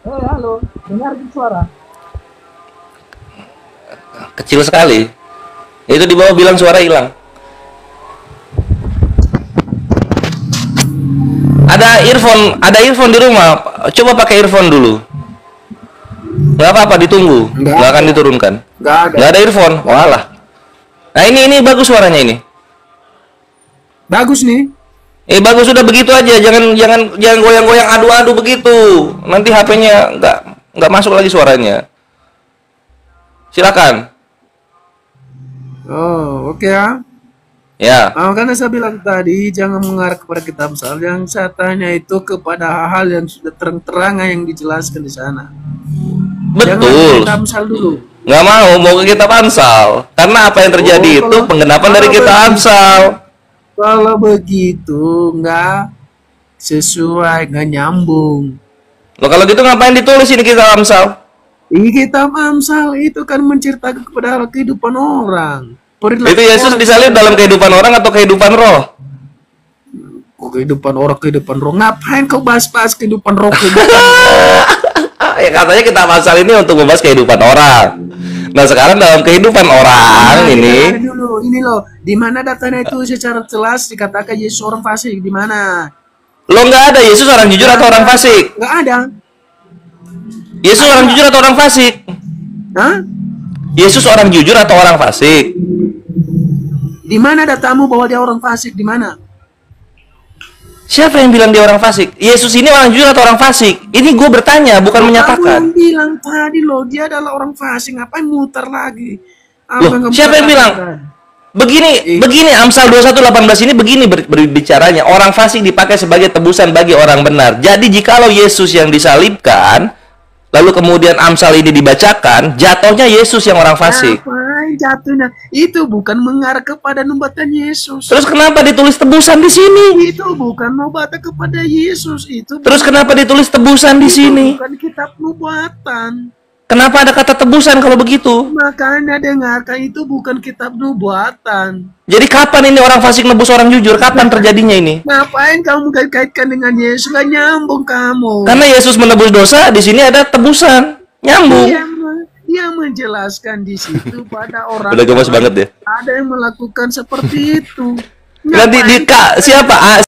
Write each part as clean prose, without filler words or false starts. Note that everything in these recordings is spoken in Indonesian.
Halo, dengar suara? Kecil sekali. Itu di bawah bilang suara hilang. Ada earphone di rumah. Coba pakai earphone dulu. Nggak apa-apa, ditunggu. Nggak akan diturunkan. Nggak ada earphone. Walah. Nah ini bagus suaranya ini. Bagus nih. Bagus, sudah begitu aja. Jangan goyang-goyang adu-adu begitu. Nanti HP-nya nggak masuk lagi suaranya. Silakan. Oh, oke ya. Ya. Karena saya bilang tadi jangan mengarah kepada kitab Amsal. Yang saya tanya itu kepada hal-hal yang sudah terang-terangan yang dijelaskan di sana. Jangan Betul. kitab Amsal dulu. Nggak mau ke kitab Amsal. Karena apa yang terjadi itu penggenapan dari kitab Amsal. Kalau begitu nggak sesuai, nggak nyambung. Loh, kalau gitu ngapain ditulis ini kitab Amsal? Ini kitab Amsal itu kan menceritakan kepada kehidupan orang. Itu Yesus disalib dalam kehidupan orang atau kehidupan roh? Kehidupan roh. Ngapain kau bahas-bahas kehidupan roh? Ya katanya kitab Amsal ini untuk membahas kehidupan orang. Nah sekarang dalam kehidupan orang ini loh, di mana datanya itu secara jelas dikatakan Yesus orang fasik, di mana? lo nggak ada Yesus orang jujur atau orang fasik? Nggak ada. Yesus orang jujur atau orang fasik? Hah? Yesus orang jujur atau orang fasik? Di mana datamu bahwa dia orang fasik? Di mana? Siapa yang bilang dia orang fasik? Yesus ini orang jujur atau orang fasik? Ini gue bertanya, bukan menyatakan. Kamu yang bilang tadi loh, dia adalah orang fasik. Ngapain muter lagi? Loh, siapa yang bilang? Begini Amsal 21:18 ini begini berbicaranya. Orang fasik dipakai sebagai tebusan bagi orang benar. Jadi jikalau Yesus yang disalibkan, lalu kemudian Amsal ini dibacakan, jatuhnya Yesus yang orang fasik. Jatuhnya itu bukan mengarah kepada nubuatan Yesus. Terus kenapa ditulis tebusan di sini? Itu bukan nubuatan kepada Yesus. Terus kenapa ditulis tebusan di sini? Bukan kitab nubuatan. Kenapa ada kata tebusan kalau begitu? Makanya dengarkan, itu bukan kitab nubuatan. Jadi kapan ini orang fasik nebus orang jujur? Kapan terjadinya ini? Ngapain kamu kaitkan dengan Yesus? Gak nyambung kamu. Karena Yesus menebus dosa, di sini ada tebusan. Nyambung. Dia menjelaskan di situ pada orang. Udah gemes banget deh. Ada yang melakukan seperti itu. Nanti siapa?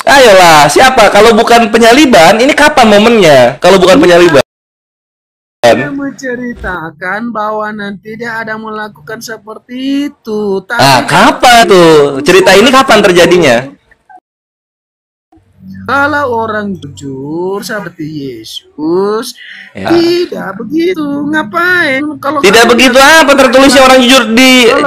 Ayolah, siapa? Kalau bukan penyaliban, ini kapan momennya? Kalau bukan penyaliban. Dia menceritakan bahwa nanti dia ada melakukan seperti itu. Kapan tuh? Cerita ini kapan terjadinya? Kalau orang jujur seperti Yesus, tidak begitu. Ngapain? Kalau tidak begitu apa tertulisnya orang jujur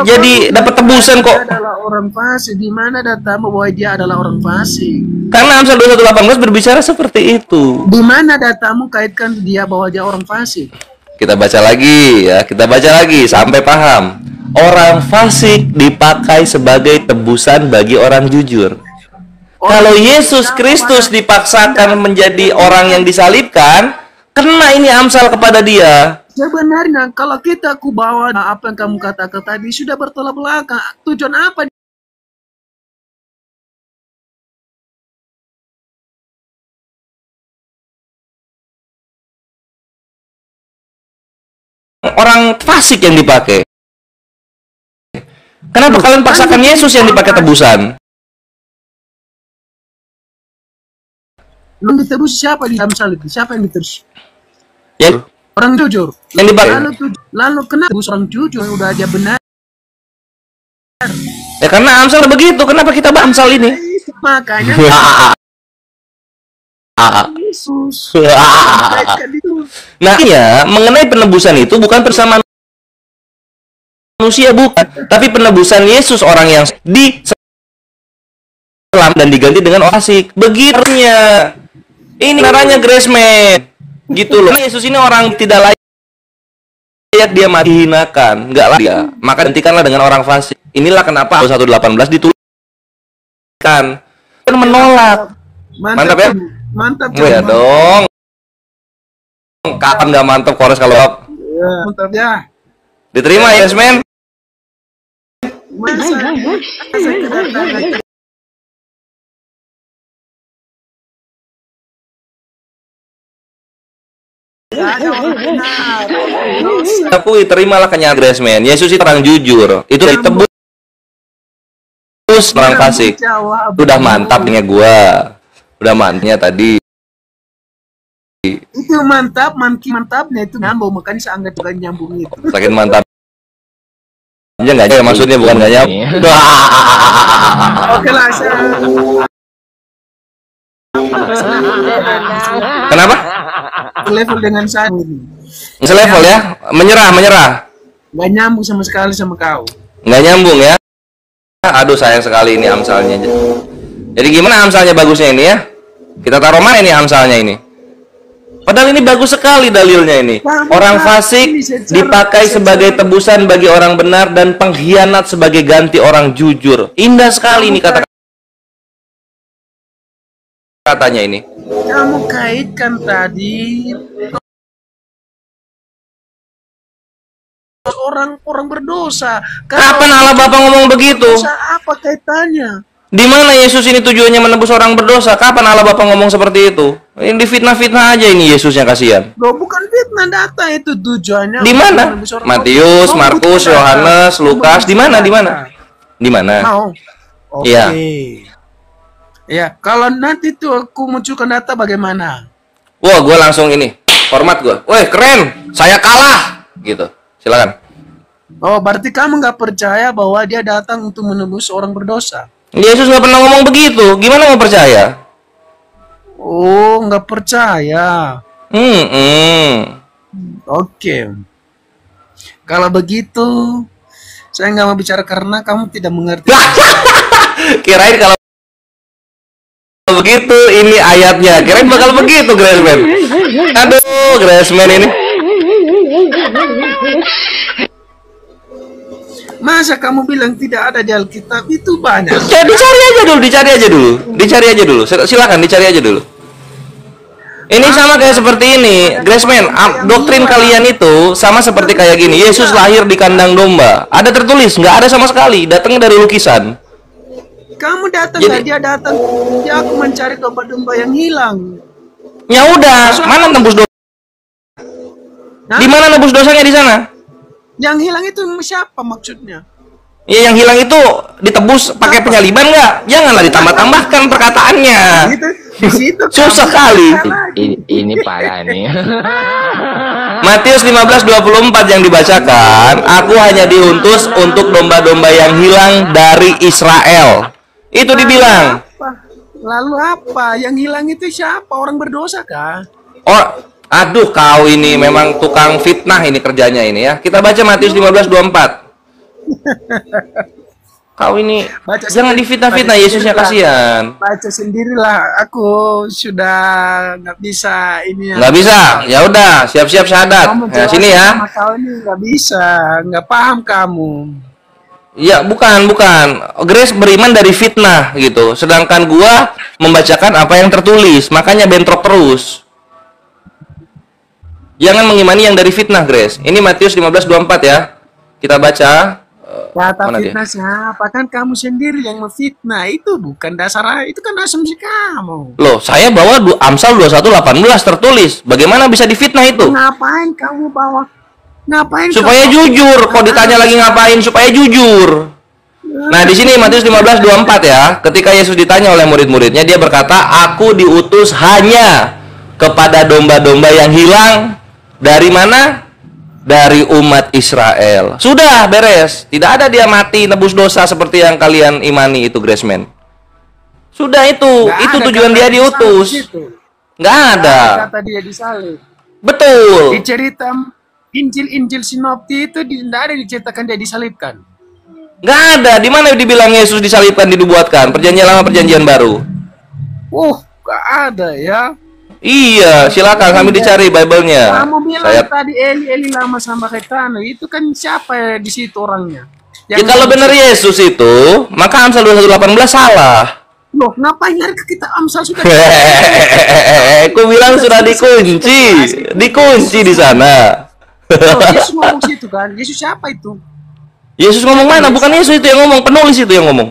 jadi dapat tebusan kok? Dia adalah orang fasik. Di mana data bahwa dia adalah orang fasik? Karena Amsal 21:18 berbicara seperti itu. Di mana datamu kaitkan dia bahwa dia orang fasik? Kita baca lagi ya, kita baca lagi sampai paham. Orang fasik dipakai sebagai tebusan bagi orang jujur. Kalau Yesus Kristus dipaksakan menjadi orang yang disalibkan, kena ini Amsal kepada dia. Sebenarnya kalau kita bawa apa yang kamu katakan tadi sudah bertolak belakang. Tujuan apa? Orang fasik yang dipakai. Kenapa kalian paksakan Yesus yang dipakai tebusan? Yang ditebus siapa di Amsal itu? Siapa yang ditebus? Ya. Orang jujur. Yang dipakai. Lalu kenapa tebus orang jujur udah aja benar? Ya karena Amsal begitu. Kenapa kita bahas Amsal ini? Makanya Yesus. Nah, ya, mengenai penebusan itu bukan bersama manusia, bukan, tapi penebusan Yesus orang yang diselam dan diganti dengan orang fasik. Begitunya. Ini caranya grace man. Gitu loh. Yesus ini orang tidak layak dia mati hinakan, enggak layak. Maka gantikanlah dengan orang fasik. Inilah kenapa 21:18 dituliskan. Menolak. Mantap ya? Mantap ya dong. Kapan nggak mantap kores kalau Ya, mantap ya. diterima ya, men? Masa saya kedatangan ada orang benar, orang dosa. Akui, terimalah kenyataan Graceman. Yesus itu orang jujur. Itu ditebus orang fasik. Udah mantapnya gua. Udah mantapnya tadi. Itu mantap, mantapnya itu nyambung, makanya saya anggap bukan nyambung itu. Saking mantap. Ya nggak ya, maksudnya bukan nggak nyambung. Oke lah, saya Kenapa? level dengan saya ini. Selevel ya? Menyerah. Nggak nyambung sama sekali sama kau. Nggak nyambung ya? Aduh, sayang sekali ini amsalnya. Jadi gimana amsalnya bagusnya ini ya? Kita taruh mana ini amsalnya ini? Padahal ini bagus sekali dalilnya ini. Orang fasik dipakai sebagai tebusan bagi orang benar dan pengkhianat sebagai ganti orang jujur. Indah sekali ini katanya ini. Kamu kaitkan tadi orang berdosa. Kapan Allah Bapa ngomong begitu? Dosa apa kaitannya? Di mana Yesus ini tujuannya menebus orang berdosa? Kapan Allah Bapa ngomong seperti itu? Ini difitnah-fitnah aja ini Yesusnya, kasihan. Loh, bukan fitnah, data itu tujuannya. Di mana? Matius, Markus, Yohanes, Lukas, di mana? Di mana? Mau. Oke. Iya. Ya, kalau nanti tuh aku munculkan data bagaimana? Wah, gue langsung ini format gue. Wih, keren. Saya kalah. Gitu. Silakan. Oh, berarti kamu nggak percaya bahwa dia datang untuk menebus orang berdosa? Yesus nggak pernah ngomong begitu. Gimana mau percaya? Oh, nggak percaya. Oke. Kalau begitu, saya nggak mau bicara karena kamu tidak mengerti. Kirain kalau begitu ini ayatnya. Kirain bakal begitu, Graceman. Aduh, Graceman ini. Masa kamu bilang tidak ada di Alkitab? Itu banyak. Ya, dicari aja dulu. Silakan dicari aja dulu. Ini sama kayak seperti ini, Graceman. Doktrin kalian itu sama seperti kayak gini. Yesus lahir di kandang domba. Ada tertulis? Nggak ada sama sekali. Datangnya dari lukisan. Kamu datang, Jadi- dia datang. Dia aku mencari domba-domba yang hilang. Ya udah, mana tembus dosa? Hah? Di mana nebus dosanya di sana? Yang hilang itu siapa maksudnya? Ya, yang hilang itu ditebus pakai penyaliban nggak? Janganlah ditambah-tambahkan perkataannya. Gitu, di situ Susah kali. Ini parah nih. Matius 15:24 yang dibacakan, aku hanya diutus untuk domba-domba yang hilang dari Israel. Itu dibilang. Lalu apa? Yang hilang itu siapa? Orang berdosa kah? Oh, aduh, kau ini memang tukang fitnah ini kerjanya ini ya. Kita baca Matius 15:24. Kau ini Baca jangan sendiri, difitnah-fitnah, baca Yesusnya sendirilah. kasihan. Baca sendirilah. Aku sudah nggak bisa ini. Nggak bisa. Ya udah, siap-siap syahadat. Kamu Nah, sini ya. sama kau ini nggak bisa, nggak paham kamu. Ya, bukan. Grace beriman dari fitnah gitu. Sedangkan gua membacakan apa yang tertulis. Makanya bentrok terus. Jangan mengimani yang dari fitnah, Grace. Ini Matius 15:24 ya. Kita baca. Kata Mana dia? fitnah siapa? Kan kamu sendiri yang memfitnah. Itu bukan dasar, itu kan asumsi kamu. Loh, saya bawa Amsal 21:18 tertulis. Bagaimana bisa difitnah itu? Ngapain kamu bawa? Ngapain? Supaya kamu- jujur. Kok ditanya lagi ngapain? Supaya jujur. Nah, di sini Matius 15:24 ya. Ketika Yesus ditanya oleh murid-muridnya, dia berkata, "Aku diutus hanya kepada domba-domba yang hilang dari mana? Dari umat Israel." Sudah beres. Tidak ada dia mati nebus dosa seperti yang kalian imani itu, Graceman. Sudah itu. Nggak itu ada tujuan kata dia disalib diutus. situ. Nggak ada. Kata dia disalib. Betul. Di cerita Injil sinopti itu tidak ada diceritakan dia disalibkan. Nggak ada. Di mana dibilang Yesus disalibkan, dibuatkan? Perjanjian lama, perjanjian baru. Gak ada ya. Iya, silakan kami dicari Bible-nya. Kamu bilang Saya tadi Eli lama sama Ketano, itu kan siapa ya di situ orangnya? ya, kalau benar Yesus itu, maka Amsal 21:18 salah. Loh, ngapain nyari ke kitab Amsal sudah? Aku bilang sudah dikunci di sana. Loh, Yesus ngomong situ kan? Yesus siapa itu? Yesus ngomong mana? Bukan Yesus itu yang ngomong, penulis itu yang ngomong.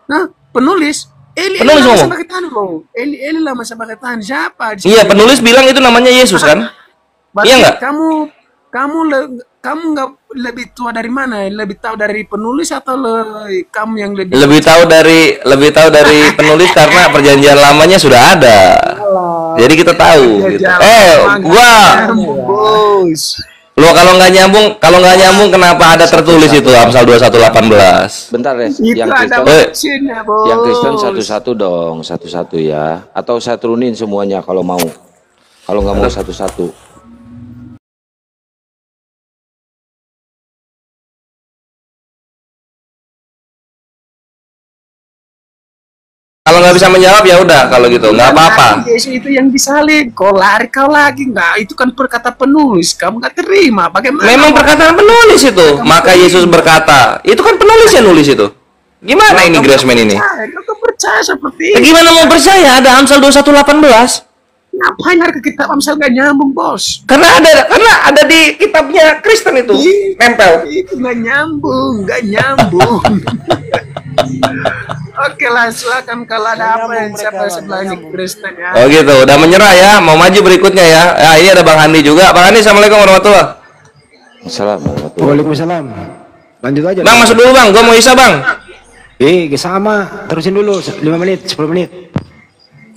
Nah, penulis. Penulis ngomong. Eli lama sama ketan siapa? Iya, penulis bilang itu namanya Yesus kan? Berarti Iya nggak? kamu nggak lebih tua dari mana? Lebih tahu dari penulis atau kamu yang lebih Lebih tahu dari penulis karena perjanjian lamanya sudah ada. Jadi kita tahu gitu. Bos. Lo kalau nggak nyambung kenapa ada tertulis itu Amsal 21:18? Bentar deh, Itu yang ada Kristen, maksudnya, Bos. yang Kristen satu-satu dong, satu-satu ya. Atau saya turunin semuanya kalau mau. Kalau nggak mau satu-satu. Kalau nggak bisa menjawab ya udah kalau gitu nggak apa-apa. Yesus itu yang disalib. Kau lari kau lagi nggak? Itu kan perkata penulis. Kamu nggak terima. Bagaimana? Memang perkataan penulis itu. Maka Yesus berkata, itu kan penulis yang nulis itu. Gimana ini Graceman ini? Kau percaya seperti itu? Gimana mau percaya ada Amsal 21:18? Ngapain harus ke kitab Amsal gak nyambung, Bos? Karena ada di kitabnya Kristen itu nempel. Itu gak nyambung. Oke lah, silakan kalau ada apa yang siapa sebelah ini Kristen ya. Oh gitu, udah menyerah ya, mau maju berikutnya ya. Ya ini ada Bang Handi juga. Bang Handi, assalamualaikum warahmatullahi. Assalamualaikum. Waalaikumsalam. Lanjut aja. Bang masuk dulu bang, gua mau isya bang. Sama. Terusin dulu 5 menit, 10 menit.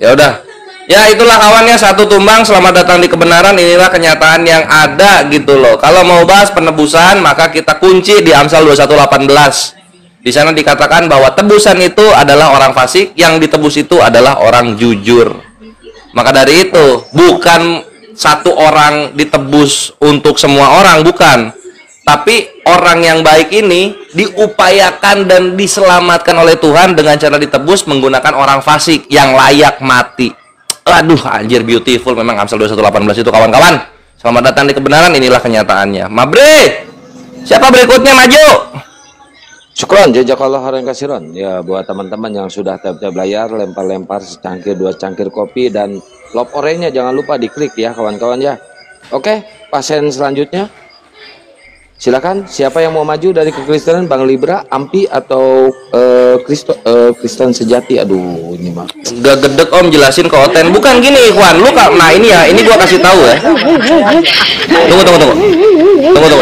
Ya udah. Ya itulah kawannya satu tumbang. Selamat datang di kebenaran. Inilah kenyataan yang ada gitu loh. Kalau mau bahas penebusan maka kita kunci di Amsal 21:18. Di sana dikatakan bahwa tebusan itu adalah orang fasik, yang ditebus itu adalah orang jujur. Maka dari itu bukan satu orang ditebus untuk semua orang, bukan. Tapi orang yang baik ini diupayakan dan diselamatkan oleh Tuhan dengan cara ditebus menggunakan orang fasik yang layak mati. Aduh, anjir beautiful memang Amsal 21:18 itu kawan-kawan. Selamat datang di kebenaran, inilah kenyataannya. Mabre, siapa berikutnya maju? Syukron, jazakallah khairan kasiran. Ya, buat teman-teman yang sudah tap-tap layar, lempar-lempar secangkir, 2 cangkir kopi, dan love oranye jangan lupa diklik ya kawan-kawan ya. Oke, pasien selanjutnya. Silakan, siapa yang mau maju dari kekristenan, Bang Libra, Ampi, atau Kristen sejati? Aduh, ini mah Gak gedek om, jelasin ke Oten. Bukan gini Ikhwan, lu nah ini ya, ini gua kasih tahu ya. Tunggu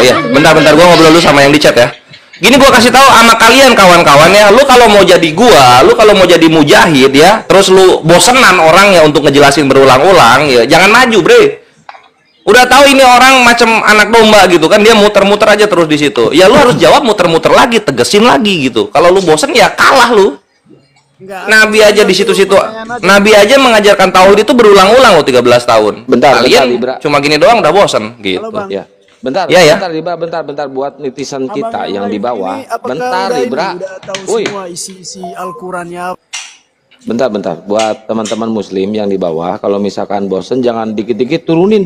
ya. Bentar gua ngobrol dulu sama yang di chat ya. Gini gua kasih tahu sama kalian kawan-kawan ya, lu kalau mau jadi mujahid ya, terus lu bosenan orang ya untuk ngejelasin berulang-ulang ya, jangan maju, bre. Udah tahu ini orang macam anak domba gitu kan, dia muter-muter aja terus di situ. Ya lu harus jawab muter-muter lagi, tegesin lagi gitu. Kalau lu bosen ya kalah lu. Nabi aja di situ-situ. Nabi aja mengajarkan tauhid itu berulang-ulang loh 13 tahun. Bentar, Kalian cuma gini doang udah bosen gitu. ya. Bentar, ya. bentar buat netizen kita yang di bawah. Bentar, Libra. Udah tahu semua isi Al-Qur'annya. Bentar, buat teman-teman muslim yang di bawah, kalau misalkan bosen jangan dikit-dikit turunin.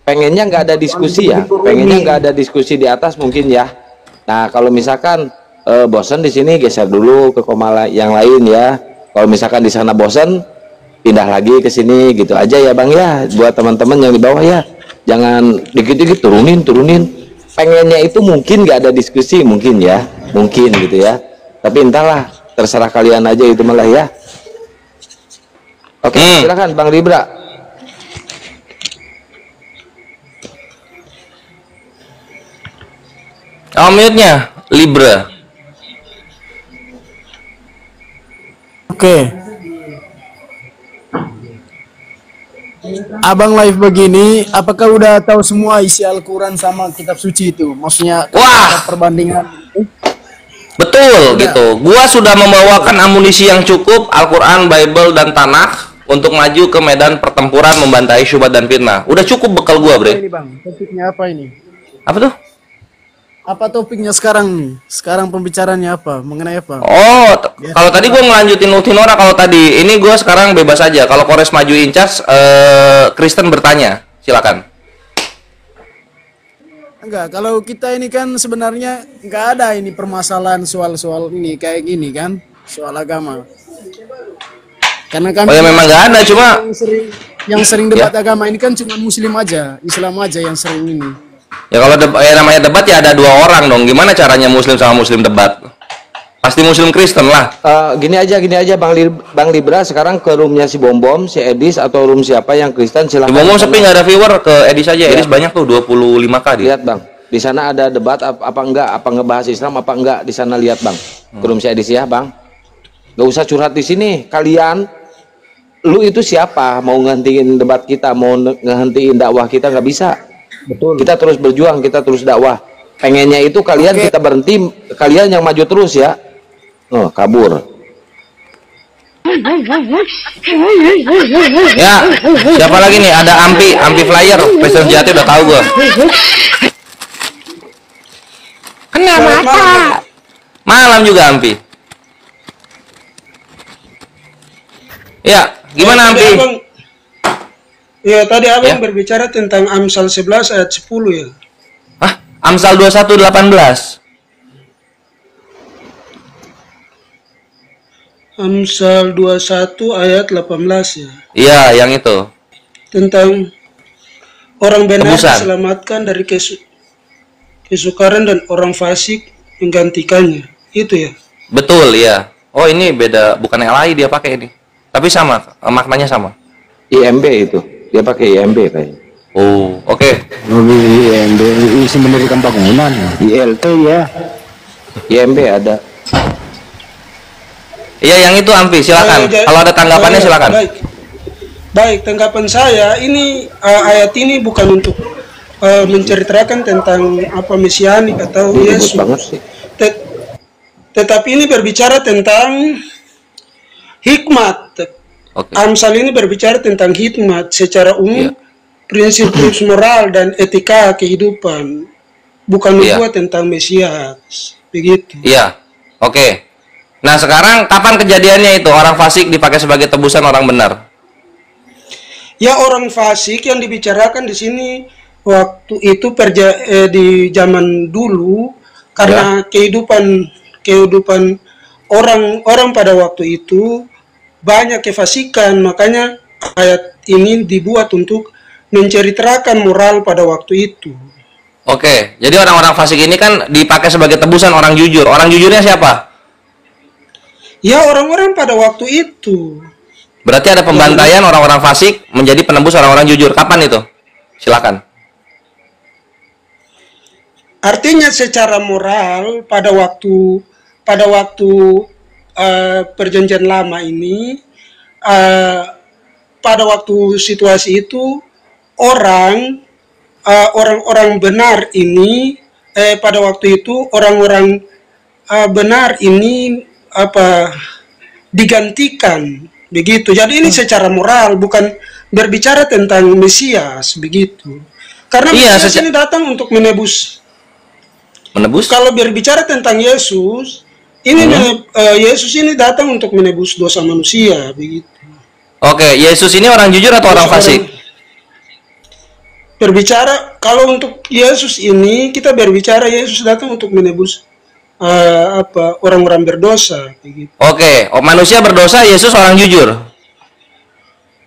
Pengennya nggak ada diskusi ya, pengennya nggak ada diskusi di atas mungkin ya. Nah, kalau misalkan bosen di sini geser dulu ke koma yang lain ya. Kalau misalkan di sana bosen, pindah lagi ke sini gitu aja ya Bang ya. Buat teman-teman yang di bawah ya, jangan dikit-dikit turunin. Pengennya itu mungkin nggak ada diskusi mungkin gitu ya. Tapi entahlah, terserah kalian aja itu malah ya. Oke, silakan Bang Libra. Mute-nya Libra. Oke. Abang live begini, apakah udah tahu semua isi Al-Quran sama kitab suci itu? Maksudnya perbandingan itu? Betul gitu. Gua sudah membawakan amunisi yang cukup, Al-Quran, Bible, dan Tanakh untuk maju ke medan pertempuran membantai syubhat dan fitnah. Udah cukup bekal gua, Bre. Ini Bang, topiknya apa ini? Apa tuh? Apa topiknya sekarang nih? Sekarang pembicaraannya apa? Mengenai apa? Oh, kalau tadi gua ngelanjutin Ultinora, kalau tadi ini gua sekarang bebas aja. Kalau Kores maju in charge, Kristen bertanya. Silakan. Enggak, kalau kita ini kan sebenarnya enggak ada ini permasalahan soal-soal ini kayak gini kan, soal agama. Karena kan Oh ya memang nggak ada, cuma yang sering debat agama ini kan cuma Muslim aja, Islam aja yang sering ini. ya kalau namanya debat ya ada dua orang dong. Gimana caranya Muslim sama Muslim debat? Pasti Muslim Kristen lah. Gini aja Bang Libra sekarang ke roomnya si Bom Bom, si Edis atau room siapa yang Kristen silahkan. Ngomong sepi nggak ada viewer, ke Edis aja. Edis banyak tuh 25K dia. Lihat Bang, di sana ada debat apa enggak, apa ngebahas Islam apa enggak di sana, lihat Bang. Ke room si Edis ya Bang. Gak usah curhat di sini. Kalian, lu itu siapa? Mau ngehentiin debat kita, mau ngehentiin dakwah kita, nggak bisa. Betul. Kita terus berjuang, kita terus dakwah. Pengennya itu kalian kita berhenti, kalian yang maju terus ya. Oh, kabur. Ya, siapa lagi nih? Ada Ampi Flyer, Presiden Jati udah tahu gua. Kena mata. Malam juga Ampi. Ya, gimana Ampi? Ya, tadi Abang berbicara tentang Amsal 11 ayat 10 ya. Hah? Amsal 21:18. Amsal 21 ayat 18 ya. Iya, yang itu. Tentang orang benar Tebusan. diselamatkan dari kesukaran dan orang fasik menggantikannya. Itu ya. Betul, iya. Oh, ini beda, bukan LI dia pakai ini. Tapi sama, maknanya sama. IMB itu, dia pakai IMB kayaknya. Oh, oke. Lebih isi mendirikan bangunan. ILT ya. IMB ada. Iya, yang itu Ampi, silakan. Kalau ada tanggapannya silakan. Baik, tanggapan saya ini ayat ini bukan untuk menceritakan tentang apa mesianik atau Ribut Yesus. banget sih. Tetapi ini berbicara tentang hikmat. Oke. Amsal ini berbicara tentang hikmat secara umum, prinsip-prinsip moral dan etika kehidupan. Bukan membuat tentang Mesias. Begitu. Iya. Oke. Nah, sekarang kapan kejadiannya itu? Orang fasik dipakai sebagai tebusan orang benar. Ya, orang fasik yang dibicarakan di sini waktu itu di zaman dulu karena kehidupan orang pada waktu itu banyak kefasikan, makanya ayat ini dibuat untuk menceritakan moral pada waktu itu. Oke, jadi orang-orang fasik ini kan dipakai sebagai tebusan orang jujur. Orang jujurnya siapa? Ya, orang-orang pada waktu itu. Berarti ada pembantaian orang-orang fasik menjadi penembus orang-orang jujur. Kapan itu? Silakan. Artinya secara moral pada waktu perjanjian lama ini, pada waktu situasi itu orang-orang benar ini pada waktu itu orang-orang benar ini digantikan begitu. Jadi ini secara moral, bukan berbicara tentang Mesias begitu. Karena Mesias ini datang untuk menebus. Kalau berbicara tentang Yesus, ini Yesus ini datang untuk menebus dosa manusia begitu. Oke, Yesus ini orang jujur atau orang fasik? Berbicara kalau untuk Yesus ini, kita berbicara Yesus datang untuk menebus orang-orang berdosa begitu. Oke, manusia berdosa, Yesus orang jujur.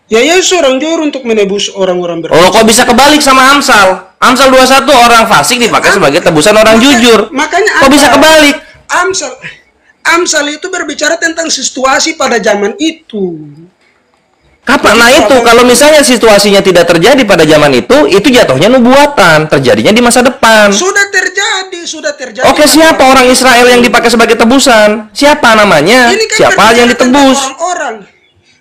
Ya, Yesus orang jujur untuk menebus orang-orang berdosa. Oh, kok bisa kebalik sama Amsal? Amsal 21 orang fasik dipakai sebagai tebusan orang jujur. Makanya kok bisa kebalik? Amsal itu berbicara tentang situasi pada zaman itu. Kapan? Nah itu, kalau misalnya situasinya tidak terjadi pada zaman itu jatuhnya nubuatan, terjadinya di masa depan. Sudah terjadi. Oke, siapa orang Israel yang dipakai sebagai tebusan? Siapa namanya? Ini kan Siapa yang ditebus? Orang-orang.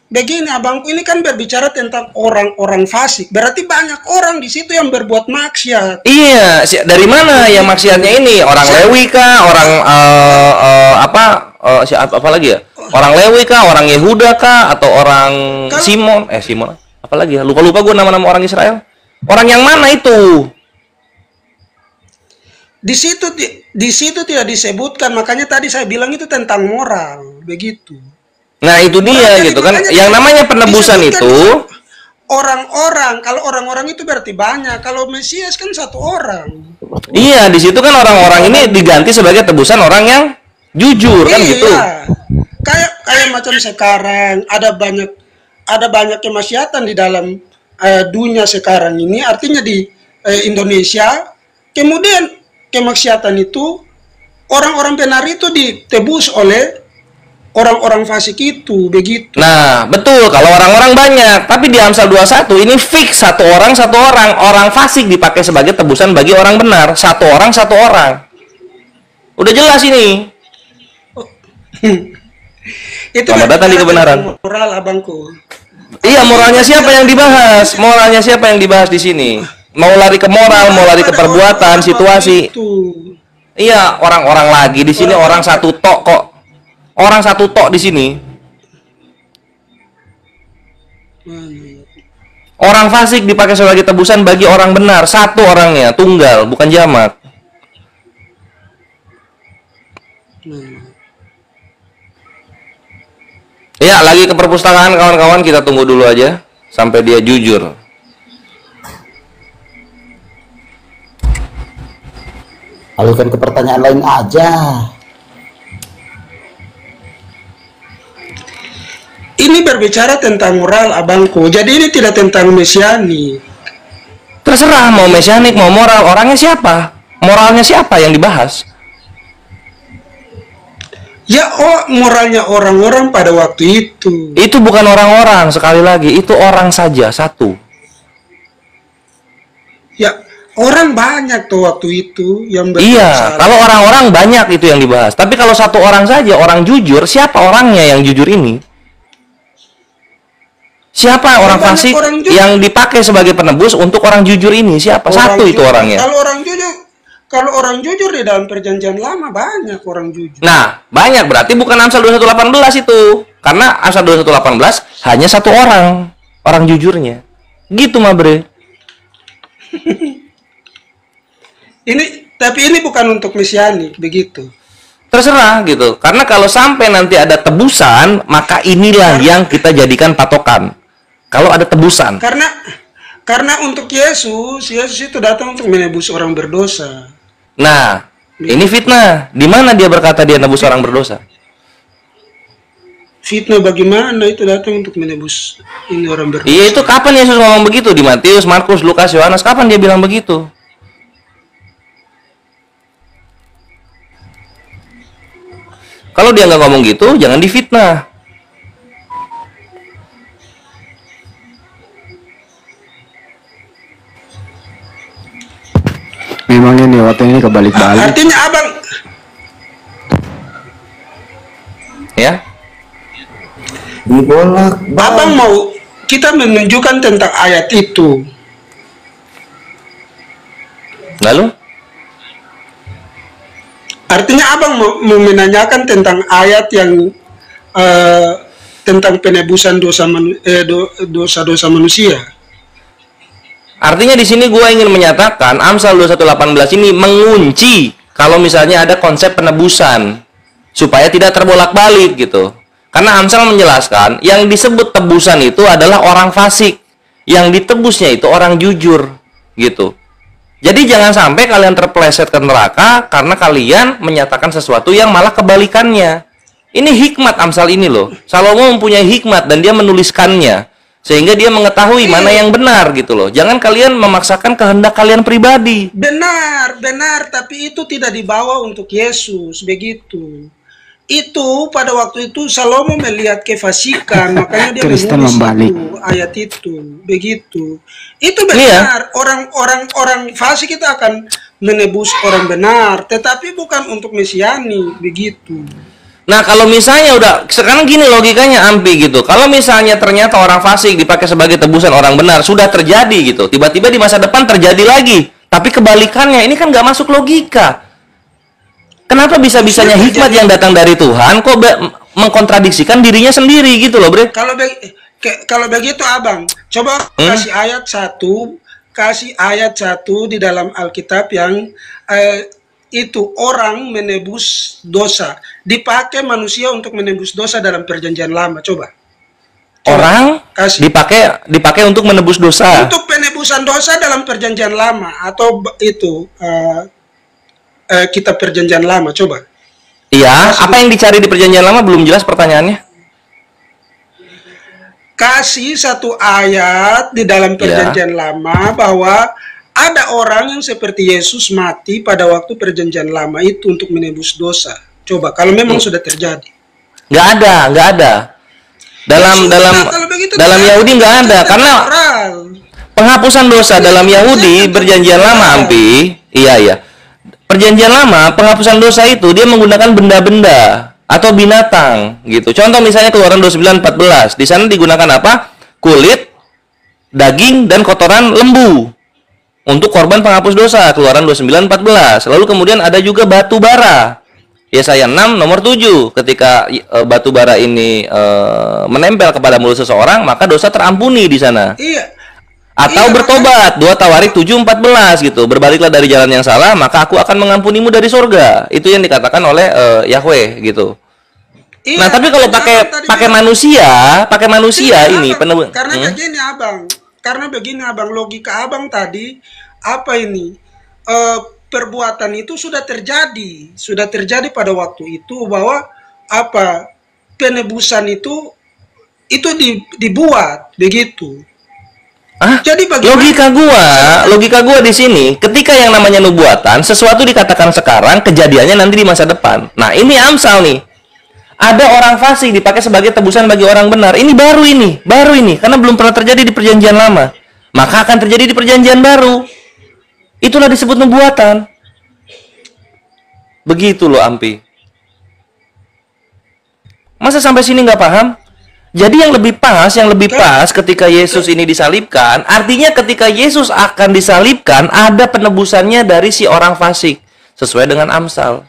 Begini abangku, ini kan berbicara tentang orang-orang fasik. Berarti banyak orang di situ yang berbuat maksiat. Iya, dari mana yang maksiatnya ini? Orang Lewi kah? Orang apa lagi ya? Orang Lewi kah? Orang Yehuda kah? Atau orang Simon? Simon apa lagi ya? Lupa gue nama-nama orang Israel. Orang yang mana itu? Di situ tidak disebutkan, makanya tadi saya bilang itu tentang moral, begitu. Nah itu dia gitu kan, yang namanya penebusan itu orang-orang. Kalau orang-orang itu berarti banyak. Kalau Mesias kan satu orang. Iya, di situ kan orang-orang ini diganti sebagai tebusan orang yang jujur kan gitu. kayak macam sekarang ada banyak kemaksiatan di dalam dunia sekarang ini, artinya di Indonesia. Kemudian kemaksiatan itu, orang-orang benar itu ditebus oleh orang-orang fasik itu, begitu. Nah, betul. Kalau orang-orang banyak, tapi di Amsal 21 ini fix satu orang. Orang fasik dipakai sebagai tebusan bagi orang benar. Satu orang. Udah jelas ini. Itu Selamat datang di kebenaran. Moral, abangku. Iya, moralnya siapa yang dibahas? Moralnya siapa yang dibahas di sini? Mau lari ke moral, mau lari ke perbuatan, situasi. Iya, orang-orang lagi di sini orang satu tok kok. Orang satu tok di sini. Orang fasik dipakai sebagai tebusan bagi orang benar. Satu orangnya, tunggal, bukan jamak. Ya, lagi ke perpustakaan kawan-kawan, kita tunggu dulu aja sampai dia jujur. Alihkan ke pertanyaan lain aja. Ini berbicara tentang moral, abangku. Jadi ini tidak tentang mesianik. Terserah mau mesianik, mau moral, orangnya siapa? Moralnya siapa yang dibahas? Ya, moralnya orang-orang pada waktu itu. Itu bukan orang-orang, sekali lagi, itu orang saja, satu. Ya, orang banyak tuh waktu itu yang Iya, kalau orang-orang banyak itu yang dibahas. Tapi kalau satu orang saja, orang jujur, siapa orangnya yang jujur ini? Siapa orang fasik yang dipakai sebagai penebus untuk orang jujur ini? Siapa? Satu itu orangnya. Kalau orang jujur di dalam perjanjian lama banyak orang jujur. Nah, banyak berarti bukan Amsal 21:18 itu. Karena Amsal 21:18 hanya satu orang jujurnya. Gitu, Mabre. Tapi ini bukan untuk mesianik, begitu. Terserah gitu. Karena kalau sampai nanti ada tebusan, maka inilah yang kita jadikan patokan. Kalau ada tebusan. Karena untuk Yesus itu datang untuk menebus orang berdosa. Nah, ini fitnah. Di mana dia berkata dia nebus orang berdosa? Fitnah bagaimana itu datang untuk menebus ini orang berdosa? Iya, itu kapan Yesus ngomong begitu? Di Matius, Markus, Lukas, Yohanes, kapan dia bilang begitu? Kalau dia nggak ngomong gitu, jangan difitnah. Memangnya nih waktu ini kebalik-balik. Artinya abang, Ya, abang mau kita menunjukkan tentang ayat itu. lalu? Artinya abang mau menanyakan tentang ayat yang tentang penebusan dosa-dosa manusia. Artinya di sini gue ingin menyatakan Amsal 21:18 ini mengunci kalau misalnya ada konsep penebusan supaya tidak terbolak-balik gitu. Karena Amsal menjelaskan yang disebut tebusan itu adalah orang fasik, yang ditebusnya itu orang jujur gitu. Jadi jangan sampai kalian terpeleset ke neraka karena kalian menyatakan sesuatu yang malah kebalikannya. Ini hikmat Amsal ini loh. Salomo mempunyai hikmat dan dia menuliskannya sehingga dia mengetahui mana yang benar gitu loh. Jangan kalian memaksakan kehendak kalian pribadi. Benar, tapi itu tidak dibawa untuk Yesus, begitu. Itu pada waktu itu Salomo melihat kefasikan, makanya dia Kristen menulis membalik. itu, ayat itu, begitu. Itu benar. Orang fasik itu akan menebus orang benar, tetapi bukan untuk mesiani, begitu. Nah, kalau misalnya udah sekarang gini logikanya Ampi gitu. Kalau misalnya ternyata orang fasik dipakai sebagai tebusan orang benar, sudah terjadi gitu. Tiba-tiba di masa depan terjadi lagi. Tapi kebalikannya ini kan nggak masuk logika. Kenapa bisa-bisanya hikmat yang datang dari Tuhan kok mengkontradiksikan dirinya sendiri gitu loh, Bre? Kalau begitu abang, coba kasih ayat satu di dalam Alkitab yang itu orang menebus dosa, dipakai manusia untuk menebus dosa dalam perjanjian lama. Coba Orang dipakai untuk menebus dosa. untuk penebusan dosa dalam perjanjian lama atau itu kitab perjanjian lama. Coba Iya, apa yang dicari di perjanjian lama belum jelas pertanyaannya. Kasih satu ayat di dalam perjanjian lama bahwa ada orang yang seperti Yesus mati pada waktu perjanjian lama itu untuk menebus dosa. Coba kalau memang sudah terjadi. Nggak ada. Dalam Yahudi nggak ada, karena penghapusan dosa dalam Yahudi perjanjian lama, Ampi. Iya. Perjanjian lama penghapusan dosa itu dia menggunakan benda-benda atau binatang gitu. Contoh misalnya Keluaran 29:14. Di sana digunakan apa? Kulit, daging, dan kotoran lembu untuk korban penghapus dosa. Keluaran 29:14. Lalu kemudian ada juga batu bara. Yesaya 6 nomor 7. Ketika batu bara ini menempel kepada mulut seseorang, maka dosa terampuni di sana. Iya. Atau bertobat, 2 Tawarik 7:14 gitu. Berbaliklah dari jalan yang salah, maka aku akan mengampunimu dari surga. Itu yang dikatakan oleh Yahweh gitu. Iya, Nah, tapi kalau pakai manusia ini karena begini Abang, logika Abang tadi apa ini? Perbuatan itu sudah terjadi pada waktu itu, bahwa apa penebusan itu dibuat begitu. Jadi logika gua di sini, ketika yang namanya nubuatan, sesuatu dikatakan sekarang, kejadiannya nanti di masa depan. Nah, ini Amsal nih. Ada orang fasik dipakai sebagai tebusan bagi orang benar. Ini baru ini, karena belum pernah terjadi di perjanjian lama. Maka akan terjadi di perjanjian baru. Itulah disebut nubuatan. Begitu loh, Ampi. Masa sampai sini nggak paham? Jadi yang lebih pas ketika Yesus ini disalibkan, artinya ketika Yesus akan disalibkan, ada penebusannya dari si orang fasik, sesuai dengan Amsal.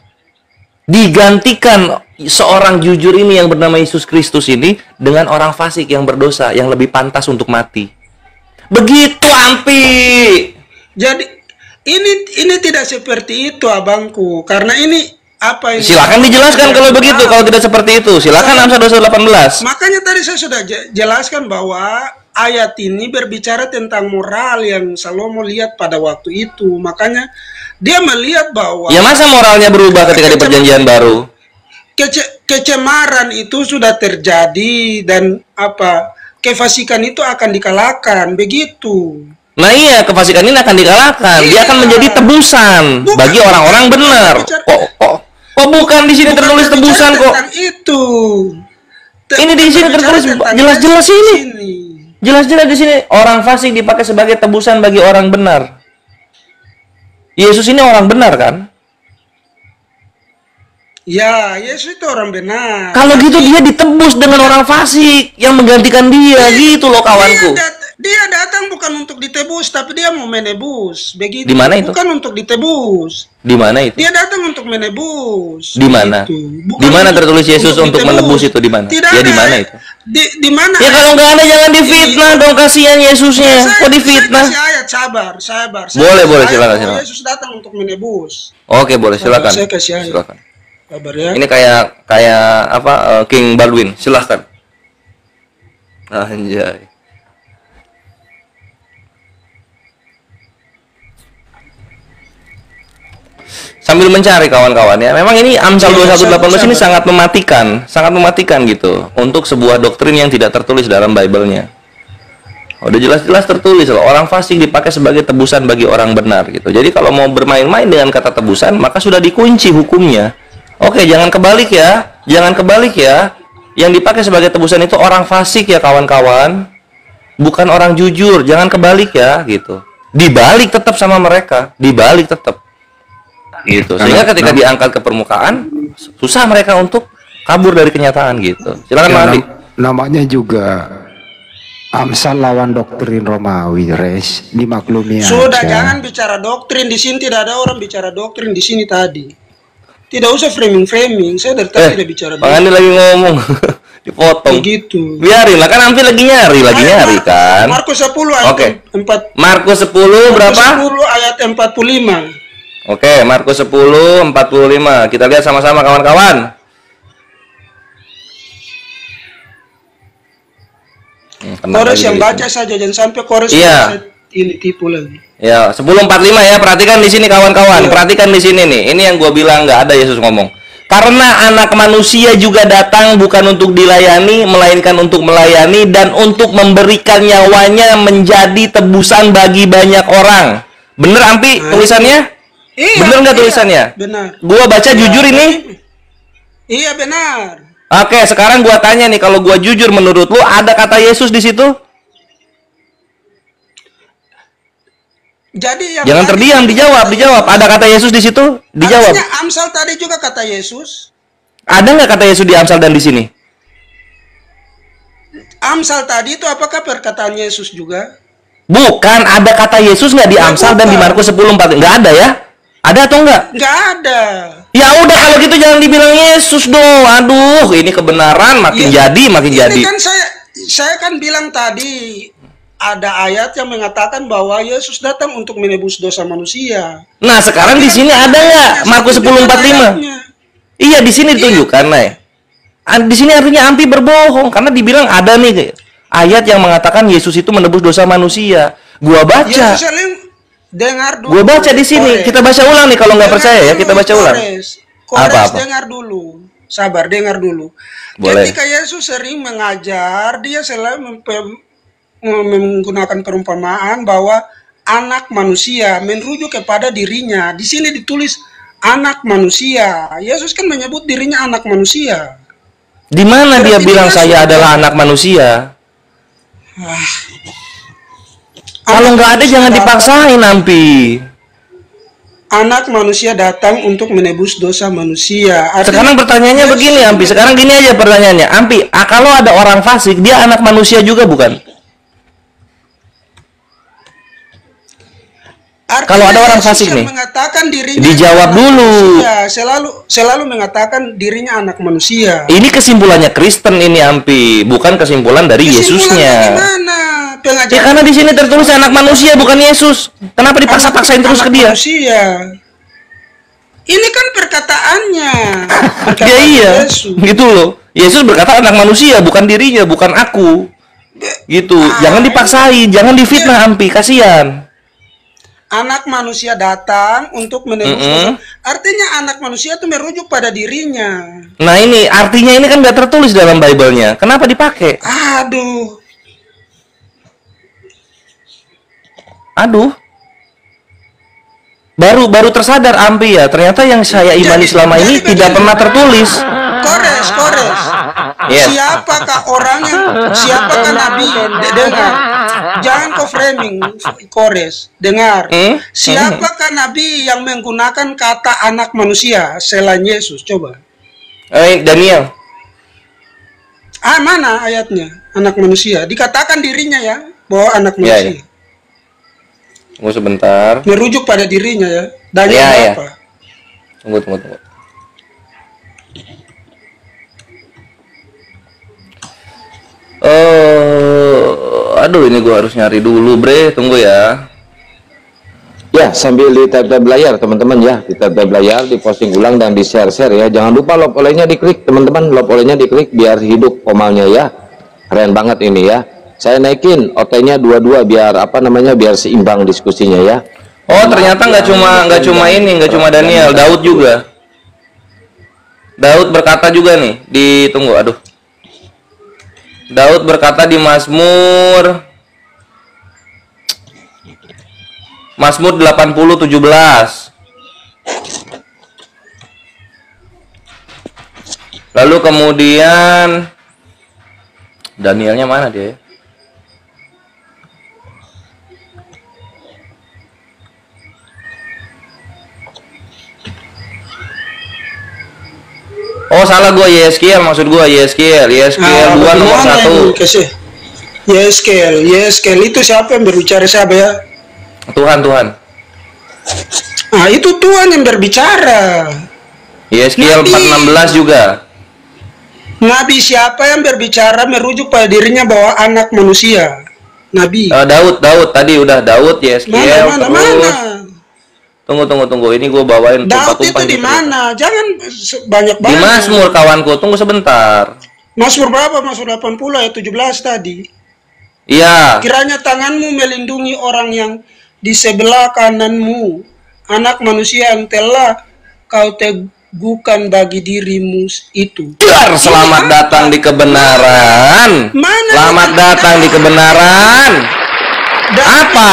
Digantikan seorang jujur ini yang bernama Yesus Kristus ini dengan orang fasik yang berdosa, yang lebih pantas untuk mati. Begitu, Ampi. Jadi ini tidak seperti itu, abangku, karena ini apa ini? Silakan dijelaskan kalau begitu, kalau tidak seperti itu. Silakan Amsal 218. Makanya tadi saya sudah jelaskan bahwa ayat ini berbicara tentang moral yang Salomo lihat pada waktu itu. Makanya dia melihat bahwa ya, masa moralnya berubah ketika di perjanjian baru? Kecemaran itu sudah terjadi dan apa kefasikan itu akan dikalahkan, begitu. Nah iya, kefasikan ini akan dikalahkan. Dia akan menjadi tebusan bagi orang-orang benar. Oh, bukan di sini tertulis tebusan kok. Itu. Ini di sini tertulis jelas-jelas ini. Jelas-jelas di sini orang fasik dipakai sebagai tebusan bagi orang benar. Yesus ini orang benar kan? Ya, Yesus itu orang benar. Kalau gitu dia ditebus dengan orang fasik yang menggantikan dia, gitu loh kawanku. Dia datang bukan untuk ditebus, tapi dia mau menebus. Begitu. Di mana itu? Bukan untuk ditebus. Di mana itu? Dia datang untuk menebus. Di mana? Di mana tertulis Yesus untuk menebus itu, di mana? Ya di mana itu? Di mana? Ya kalau nggak ada jangan difitnah dong, kasihan Yesusnya. Kok difitnah? Saya kasih ayat, sabar. Boleh, silakan. Yesus datang untuk menebus. Oke, boleh, silakan. Saya kasih ayat. Silakan. Sabar ya. Ini kayak apa? King Baldwin, silakan. Anjay. Sambil mencari kawan-kawan ya. Memang ini Amsal 21:18 ini sangat mematikan gitu untuk sebuah doktrin yang tidak tertulis dalam Bible-nya. Udah jelas-jelas tertulis loh, orang fasik dipakai sebagai tebusan bagi orang benar gitu. Jadi kalau mau bermain-main dengan kata tebusan, maka sudah dikunci hukumnya. Oke, jangan kebalik ya. Yang dipakai sebagai tebusan itu orang fasik ya kawan-kawan. Bukan orang jujur, jangan kebalik ya gitu. Dibalik tetap sama mereka, dibalik tetap. Gitu. Sehingga ketika diangkat ke permukaan susah mereka untuk kabur dari kenyataan gitu. Silakan Mandi. Namanya juga Amsal lawan doktrin Romawi, res, dimaklumi Sudah, aja. jangan bicara doktrin di sini, tidak ada orang bicara doktrin di sini tadi. Tidak usah framing. Saya dari tadi tidak bicara doktrin. Bang Andi lagi ngomong dipotong. Begitu. Biarin lah, kan Amfi lagi nyari kan. Markus 10 ayat 4. Markus 10 berapa? 10 ayat 45. Oke, Markus 10:45. Kita lihat sama-sama kawan-kawan. Kores yang baca saja, jangan sampai kores ini tipu lagi. Ya, 10:45 ya. Perhatikan di sini kawan-kawan. Perhatikan di sini nih. Ini yang gua bilang nggak ada Yesus ngomong. Karena anak manusia juga datang bukan untuk dilayani, melainkan untuk melayani dan untuk memberikan nyawanya menjadi tebusan bagi banyak orang. Bener Ampi tulisannya? Iya, Bener nggak tulisannya? Benar. Gua baca jujur ini? Iya benar. Oke, sekarang gua tanya nih, kalau gua jujur menurut lu ada kata Yesus di situ? Jadi yang Jangan tadi- terdiam, dijawab. Ada kata Yesus di situ? Dijawab. Artinya Amsal tadi juga kata Yesus. Ada nggak kata Yesus di Amsal dan di sini? Amsal tadi itu apakah perkataan Yesus juga? Bukan, ada kata Yesus nggak di Amsal dan di Markus 10:4? Nggak ada ya? Ada atau nggak? Nggak ada. Ya udah kalau gitu jangan dibilang Yesus dong. Aduh, ini kebenaran makin Iya. jadi, makin Ini jadi. kan saya kan bilang tadi ada ayat yang mengatakan bahwa Yesus datang untuk menebus dosa manusia. Nah, sekarang di sini ada nggak Markus 10:45? Ayatnya. Iya, di sini ditunjukkan, Nay. Di sini artinya Ampi berbohong karena dibilang ada nih ayat yang mengatakan Yesus itu menebus dosa manusia. Gua baca. Yesus yang dengar dulu. Gua baca di sini. Kores. Kita baca ulang nih kalau nggak Dengar percaya ya, dulu, kita baca ulang. Kores, Apa-apa? dengar dulu. Sabar, dengar dulu. Boleh. Ketika Yesus sering mengajar, dia selalu menggunakan perumpamaan bahwa anak manusia merujuk kepada dirinya. Di sini ditulis anak manusia. Yesus kan menyebut dirinya anak manusia. Di mana dia Berarti bilang dia saya sudah- adalah anak manusia? Kalau nggak ada jangan dipaksain, Ampi. Anak manusia datang untuk menebus dosa manusia. Artinya- Sekarang pertanyaannya Yesus begini, Ampi. Sekarang gini aja pertanyaannya, Ampi. Kalau ada orang fasik, dia anak manusia juga bukan? Artinya Kalau ada orang Yesus fasik yang nih, mengatakan dirinya dijawab anak dulu. manusia, selalu mengatakan dirinya anak manusia. Ini kesimpulannya Kristen ini, Ampi, bukan kesimpulan dari Kesimpulannya Yesusnya. gimana? Pengajaran Ya karena di sini tertulis anak manusia bukan Yesus. Kenapa dipaksa-paksain terus ke dia? Manusia. Ini kan perkataannya. Ya Perkataan iya, Yesus. gitu loh. Yesus berkata anak manusia, bukan dirinya, bukan aku. Gitu. Jangan dipaksain, jangan difitnah, Ampi, kasihan. Anak manusia datang untuk menebus dosa. Artinya anak manusia itu merujuk pada dirinya. Nah ini artinya ini kan nggak tertulis dalam Bible-nya. Kenapa dipakai? Aduh. Baru tersadar Ampi ya. Ternyata yang saya imani selama ini tidak pernah tertulis. Kores. Yes. Siapakah nabi? Dengar. Jangan kau framing, Kores. Dengar. Siapakah nabi yang menggunakan kata anak manusia selain Yesus? Coba. Daniel. Mana ayatnya? Anak manusia. Dikatakan dirinya ya, bahwa anak manusia. Ya. Tunggu sebentar. Merujuk pada dirinya ya. Daniel Ya. berapa? Tunggu. Aduh ini gua harus nyari dulu, Bre. Tunggu ya. Ya, sambil di tab-tab layar teman-teman ya, di tab-tab layar, di posting ulang dan di share-share ya. Jangan lupa lob olehnya diklik teman-teman, lob olehnya diklik biar hidup komalnya ya. Keren banget ini ya. Saya naikin OT-nya 22 biar biar seimbang diskusinya ya. Oh, ternyata nggak cuma Daniel, Daud juga. Daud berkata juga nih, ditunggu, aduh. Daud berkata di Mazmur 80:17. Lalu kemudian Danielnya mana dia ya? Oh salah gua, Yeskiel maksud gua, Yeskiel 2 nomor 1. Yeskiel itu siapa yang berbicara, siapa ya? Tuhan. Itu Tuhan yang berbicara. Yeskiel Nabi. 4:16 juga. Nabi siapa yang berbicara merujuk pada dirinya bahwa anak manusia? Nabi. Daud tadi udah Daud, Yeskiel Mana? terus. Tunggu. Ini gua bawain Daud itu tumpah-tumpah di gitu. mana? Jangan banyak Di Mazmur kawanku, tunggu sebentar. Mazmur berapa? Mazmur 80 ayat 17 tadi. Iya. Kiranya tanganmu melindungi orang yang di sebelah kananmu, anak manusia yang telah kau teguhkan bagi dirimu itu. Biar selamat datang di kebenaran. Selamat datang di kebenaran. Apa?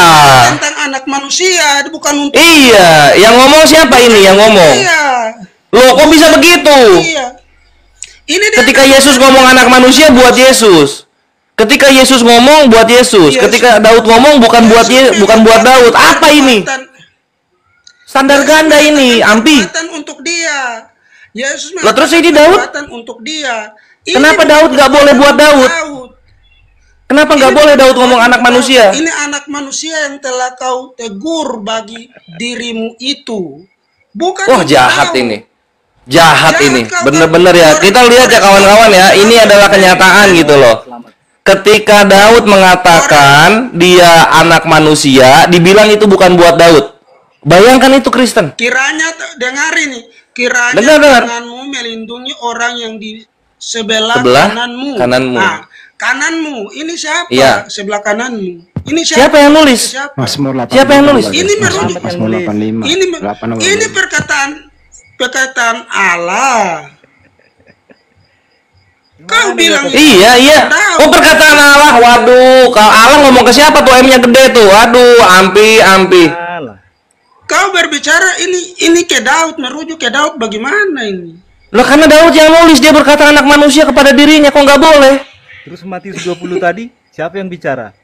Tentang anak manusia, bukan untuk. Iya, yang ngomong siapa ini yang ngomong? Iya. Loh, kok bisa begitu? Iya. Ini dia Ketika Yesus ngomong anak manusia buat Yesus. Ketika Yesus ngomong buat Yesus. Ketika Daud ngomong bukan buat Daud. Apa ini? Standar ganda ini, Ampi. Untuk dia. Yesus Lah terus ini Daud? untuk dia. Kenapa Daud nggak boleh buat Daud? Kenapa nggak boleh Daud ngomong anak manusia? Ini anak manusia yang telah kau tegur bagi dirimu itu. Bukan. Wah, jahat ini. Jahat ini. Bener-bener ya. Kita lihat ya kawan-kawan ya. Ini adalah kenyataan gitu loh. Ketika Daud mengatakan dia anak manusia, dibilang itu bukan buat Daud. Bayangkan itu Kristen. Kiranya dengar ini. Kiranya Dengar. tanganmu melindungi orang yang di sebelah kananmu. Nah, kananmu. Ini siapa? Iya. Sebelah kananmu. Ini Siapa yang nulis? Mazmur 85. Siapa yang nulis? Ini merujuk. Mazmur 85. Ini perkataan Allah. Kau bilang Iya. Oh, perkataan Allah. Waduh, kalau Allah ngomong ke siapa tuh? M-nya gede tuh. Waduh, Ampi. Kau berbicara ini ke Daud, merujuk ke Daud, bagaimana ini? Loh, karena Daud yang nulis, dia berkata anak manusia kepada dirinya, kok nggak boleh? Terus Matius 20 tadi, siapa yang bicara?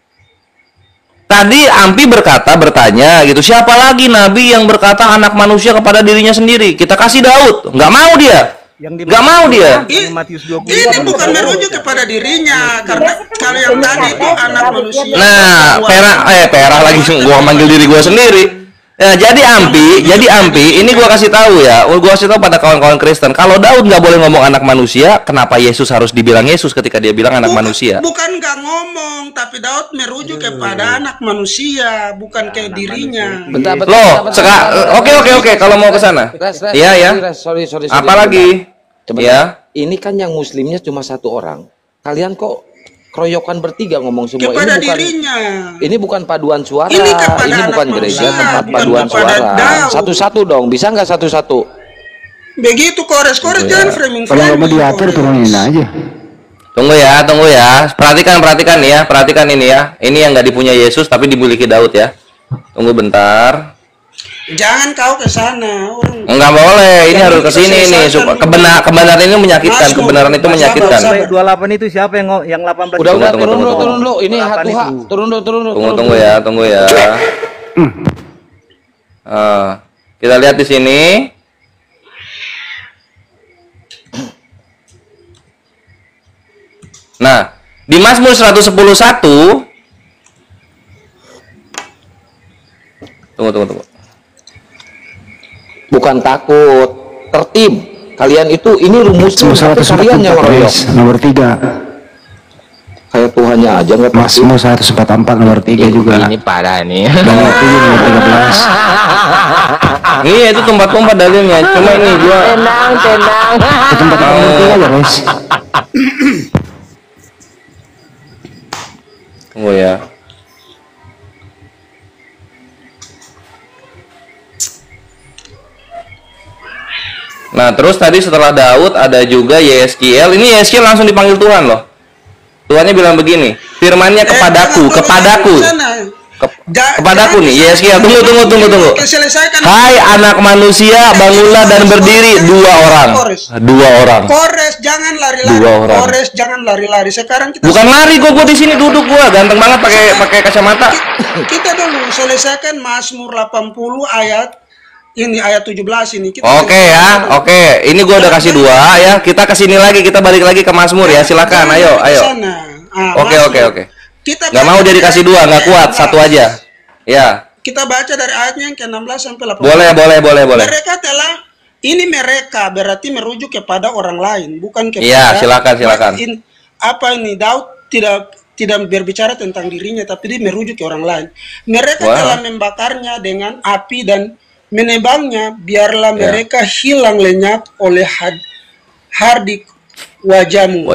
Tadi Ampi bertanya gitu, siapa lagi nabi yang berkata anak manusia kepada dirinya sendiri? Kita kasih Daud, nggak mau dia. Nggak mau dia. Ini bukan merujuk kepada dirinya, karena kalau yang tadi itu anak manusia. Nah, perah lagi, gua manggil diri gua sendiri. Nah, jadi Ampi, ini gua kasih tahu ya, gua kasih tahu pada kawan-kawan Kristen, kalau Daud nggak boleh ngomong anak manusia, kenapa Yesus harus dibilang Yesus ketika dia bilang anak manusia? Bukan nggak ngomong, tapi Daud merujuk kepada anak manusia, bukan ke dirinya. Bentar. Oke, kalau mau ke sana. Iya ya. Sorry. Apalagi? Ya. Ini kan yang muslimnya cuma satu orang. Kalian kok keroyokan bertiga ngomong semua kepada ini bukan dirinya. Ini bukan paduan suara. Ini bukan gereja manusia, tempat bukan paduan suara. Daud. Satu-satu dong, bisa nggak satu-satu? Begitu kores jangan framing. Kalau nggak mau diatur turunin aja. Tunggu ya. Perhatikan ya. Perhatikan ini ya. Ini yang nggak dipunya Yesus tapi dimiliki Daud ya. Tunggu bentar. Jangan kau ke sana. Enggak boleh. Ini harus ke sini nih. Kebenaran ini menyakitkan. Kebenaran itu menyakitkan. Sampai 28 itu siapa yang 18? Udah turun dulu. Ini hatuha. Turun dulu. Tunggu ya. Kita lihat di sini. Nah, di Mazmur 110:1. Tunggu. Bukan takut, tertib. Kalian itu ini rumusnya, tapi kalian yang royok. Nomor 3. Kayak Tuhannya aja nggak tertib. Mazmur 144 nomor 3 juga. Ini parah nih. Nomor 7 nomor 13. Iya, itu tempat dalilnya. Cuma ini gua Tenang. Itu tempat nomor 3 aja, guys. Tunggu ya. Nah, terus tadi setelah Daud ada juga Yeskiel. Ini Yeskiel langsung dipanggil Tuhan loh. Tuhannya bilang begini, firman-Nya kepadaku. Kepadaku nih, Yeskiel. Tunggu. Hai anak manusia, bangunlah dan berdiri. Dua orang. Kores, jangan lari-lari. Sekarang kita bukan lari, gua di sini duduk, gua ganteng banget pakai kacamata. Kita dulu selesaikan Mazmur 80 ayat ini ayat 17 ini. Oke. Ini gua udah kasih 2 ya. Kita kesini lagi, kita balik lagi ke Mazmur ya. Silakan, ayo. Oke. Nggak mau dia dikasih 2, nggak kuat, 1 aja. Ya. Kita baca dari ayatnya yang ke-16 sampai 18. Boleh. Mereka berarti merujuk kepada orang lain, bukan kepada. Iya, silakan. Ini Daud tidak berbicara tentang dirinya, tapi dia merujuk ke orang lain. Mereka telah membakarnya dengan api dan menebangnya, biarlah mereka hilang lenyap oleh hardik wajahmu.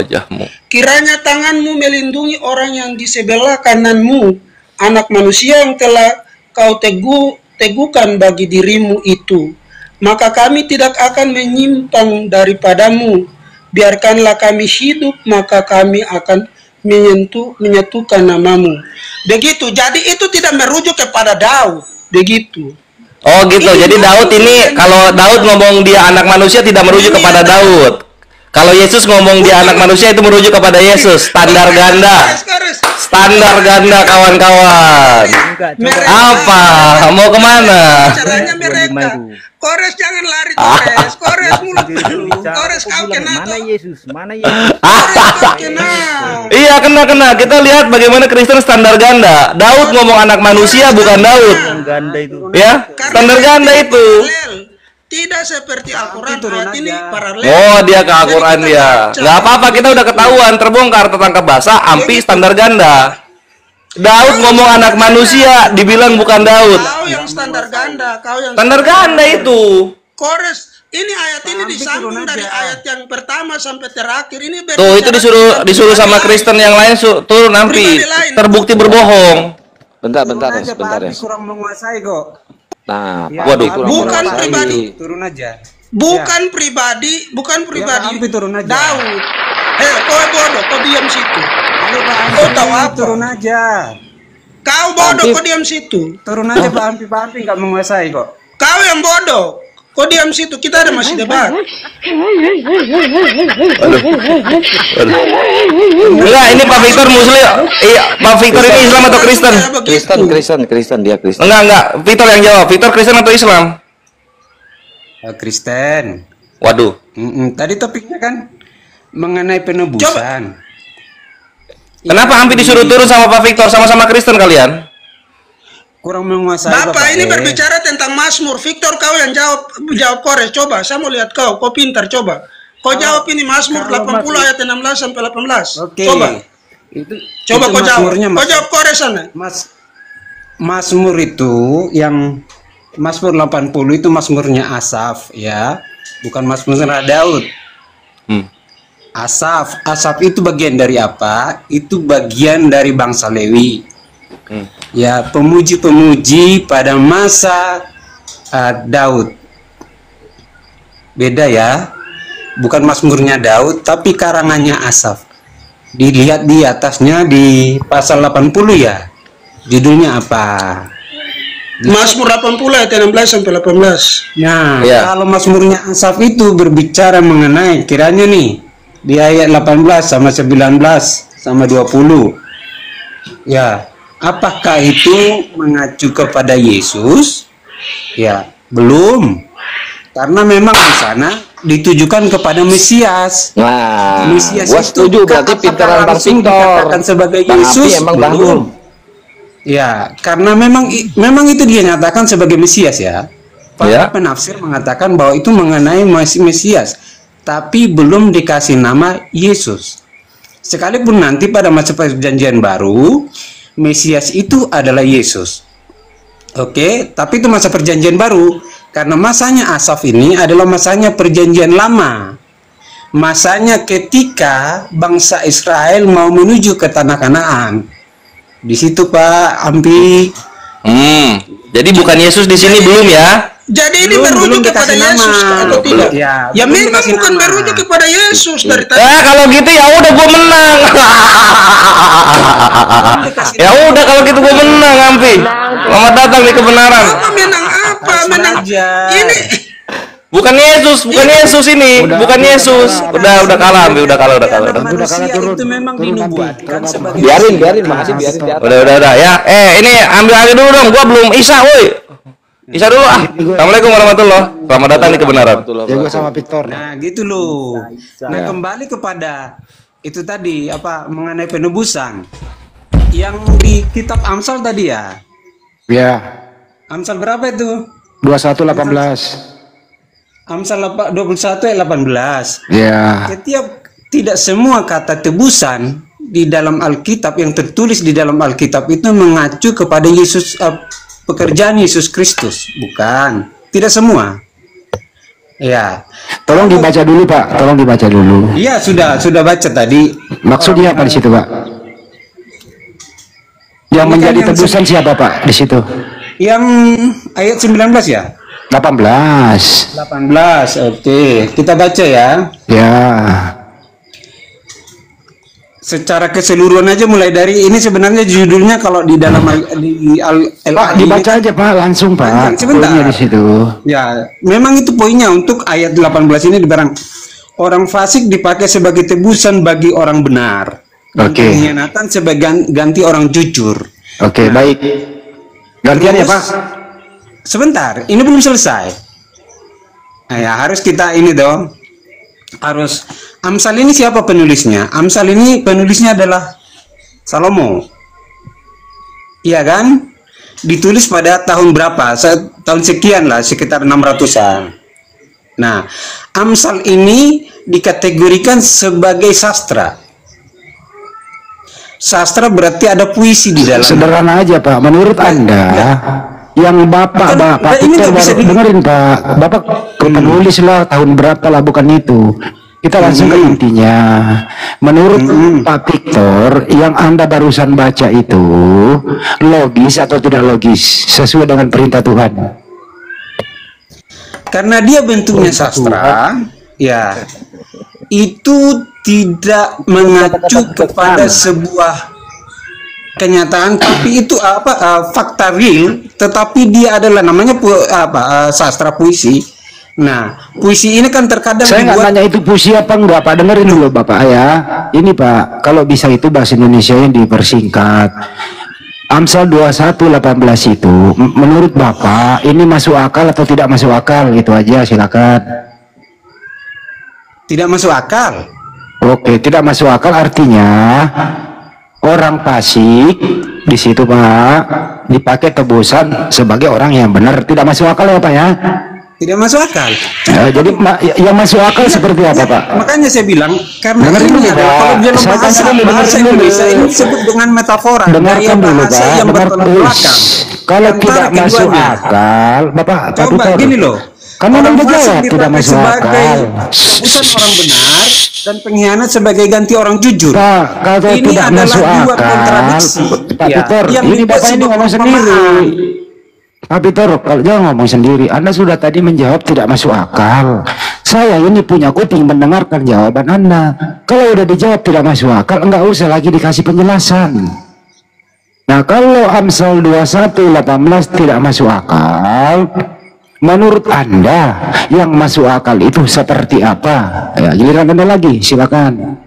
Kiranya tanganmu melindungi orang yang di sebelah kananmu, anak manusia yang telah kau teguhkan bagi dirimu itu. maka kami tidak akan menyimpang daripadamu. Biarkanlah kami hidup, maka kami akan menyatukan namamu. Begitu. Jadi itu tidak merujuk kepada Daud. Begitu. Oh gitu. Ini Jadi Daud ini, kalau Daud ngomong dia anak manusia tidak merujuk kepada Daud. Kalau Yesus ngomong dia anak manusia itu merujuk kepada Yesus. Standar ganda. Standar ganda kawan-kawan. Apa? Mau kemana? Caranya mereka. Kores jangan lari, Kores. Kores mulut dulu. Kores kau kena. Mana Yesus? Mana Yesus? Kores kau kena. Iya, kena. Kita lihat bagaimana Kristen standar ganda. Daud ngomong anak manusia bukan Daud. Ganda itu. Ya, standar ganda itu. Tidak seperti Al-Quran, ayat ini paralel. Oh, dia ke Al-Quran dia. Nggak apa-apa, kita udah ketahuan terbongkar tertangkap basah. Ampi standar ganda. Daud ngomong anak manusia, dibilang bukan Daud. Kau yang standar ganda, kau yang Standar ganda itu. Kores, ini ayat ini disambung dari ayat yang pertama sampai terakhir. Ini Tuh, itu disuruh sama Kristen yang lain turun Ampi. Terbukti berbohong. Bentar ya. Kurang menguasai kok. Nah, waduh. Bukan pribadi. Turun aja. Bukan pribadi. Turun aja. Daud. Kau bodoh, kau diam situ. Kau tahu apa? Turun aja. Kau bodoh, kau diam situ. Turun aja Pak Ampi nggak menguasai kok. Kau yang bodoh. Kau diam situ. Kita ada masih debat. Enggak, ini Pak Victor Muslim. Iya, Pak Victor ini Islam atau Kristen? Kristen dia Kristen. Enggak. Victor yang jawab. Victor Kristen atau Islam? Kristen. Waduh. Tadi topiknya kan mengenai penebusan. Kenapa Ampi disuruh turun sama Pak Victor? Sama-sama Kristen kalian? Kurang menguasai. Bapak ini berbicara tentang Mazmur. Victor, kau yang jawab Kores. Coba, saya mau lihat kau pintar, coba. Kau jawab ini Mazmur 80 ayat 16 sampai 18. Oke. Coba kau jawab. Kau jawab Kores sana. Mazmur itu yang Mazmur 80 itu Mazmurnya Asaf ya, bukan Mazmurnya Daud. Asaf itu bagian dari apa? Itu bagian dari bangsa Lewi. Ya, pemuji-pemuji pada masa Daud. Beda ya. Bukan Mazmurnya Daud, tapi karangannya Asaf. Dilihat di atasnya di pasal 80 ya. Judulnya apa? Mazmur 80 ayat 16 sampai 18. Nah, kalau Mazmurnya Asaf itu berbicara mengenai kiranya nih di ayat 18 sama 19 sama 20. Ya, apakah itu mengacu kepada Yesus? Ya, belum. Karena memang di sana ditujukan kepada Mesias. Nah, Mesias gua setuju, berarti pintaran Bang Victor. Dikatakan sebagai Yesus emang belum. Ya, karena memang itu dia nyatakan sebagai Mesias ya. Para penafsir mengatakan bahwa itu mengenai Mesias, tapi belum dikasih nama Yesus. Sekalipun nanti pada masa perjanjian baru, Mesias itu adalah Yesus. Oke, tapi itu masa perjanjian baru. Karena masanya Asaf ini adalah masanya perjanjian lama. Masanya ketika bangsa Israel mau menuju ke tanah Kanaan. Di situ Pak Ampi. Jadi bukan Yesus di sini belum ya? Jadi ini merujuk kepada Yesus atau tidak? Ya memang bukan merujuk kepada Yesus dari tadi. Kalau gitu ya udah gua menang. Ya udah kalau gitu gua menang, Ampi. Selamat datang di kebenaran. Menang apa? Menang ini. Bukan Yesus ini, bukan Yesus. Udah kalah, Ampi, udah kalah turun. Itu memang dinubuatkan sebagai biarin, makasih biarin. Udah ya. Ini ambil dulu dong, gua belum Isa, woi. Isa dulu ah. Assalamualaikum warahmatullahi wabarakatuh. Selamat datang di kebenaran. Ya gua sama Victor. Nah, gitu loh. Nah, kembali kepada itu tadi apa mengenai penebusan yang di kitab Amsal tadi ya. Ya. Amsal berapa itu? 21:18. Amsal 21 ayat 18. Ya. Tidak semua kata tebusan di dalam Alkitab yang tertulis di dalam Alkitab itu mengacu kepada Yesus, pekerjaan Yesus Kristus, bukan. Tidak semua. Ya. Tolong dibaca dulu, Pak. Tolong dibaca dulu. Iya, sudah baca tadi. Maksudnya apa di situ, Pak? Yang menjadi tebusan siapa, Pak, di situ? Yang ayat 19 ya? 18. 18. Oke, kita baca ya. Ya. Secara keseluruhan aja mulai dari ini sebenarnya judulnya kalau di dalam Pak, dibaca aja Pak, langsung Pak. Sebentar. Poinnya di situ. Ya, memang itu poinnya untuk ayat 18 ini dibarang orang fasik dipakai sebagai tebusan bagi orang benar. Oke. Pengkhianatan sebagai ganti orang jujur. Oke, baik. Gantian ya Pak. Sebentar, ini belum selesai. Nah, ya harus kita ini dong. Harus Amsal ini siapa penulisnya? Amsal ini penulisnya adalah Salomo. Iya kan? Ditulis pada tahun berapa? Tahun sekian lah, sekitar 600-an. Nah, Amsal ini dikategorikan sebagai sastra. Sastra berarti ada puisi di dalam. Sederhana aja Pak, menurut Anda yang Bapak Peter dengerin Pak, Bapak penulis lah tahun berapa lah, bukan itu. Kita langsung ke intinya. Menurut Pak Victor, yang Anda barusan baca itu logis atau tidak logis sesuai dengan perintah Tuhan? Karena dia bentuknya sastra, ya itu tidak mengacu kepada sebuah kenyataan, tapi itu fakta real, tetapi dia adalah namanya sastra puisi. Nah, puisi ini kan terkadang saya nggak nanya itu puisi apa enggak Pak, dengerin dulu Bapak ya. Ini Pak, kalau bisa itu bahasa Indonesia yang dipersingkat. Amsal 21:18 itu menurut Bapak ini masuk akal atau tidak masuk akal? Itu aja, silakan. Tidak masuk akal. Oke, tidak masuk akal artinya orang fasik di situ Pak dipakai tebusan sebagai orang yang benar, tidak masuk akal ya Pak ya? Tidak masuk akal. Jadi yang masuk akal seperti apa Pak? Makanya saya bilang karena ini adalah kalau dalam bahasa Indonesia ini disebut dengan metafora, gaya bahasa yang bertolak belakang. Kalau tidak masuk akal, Bapak coba gini loh. Kamu orang menjawab tidak masuk akal. Tebusan orang benar dan pengkhianat sebagai ganti orang jujur. Pak, kalau ini tidak masuk dua akal, kontradiksi. Pak Peter, ini Bapak ini ngomong sendiri. Pak Peter, kalau jangan ngomong sendiri, Anda sudah tadi menjawab tidak masuk akal. Saya ini punya kuping mendengarkan jawaban Anda. Kalau udah dijawab tidak masuk akal, enggak usah lagi dikasih penjelasan. Nah, kalau Amsal 21:18 tidak masuk akal, menurut Anda yang masuk akal itu seperti apa? Ya, giliran Anda lagi, silakan.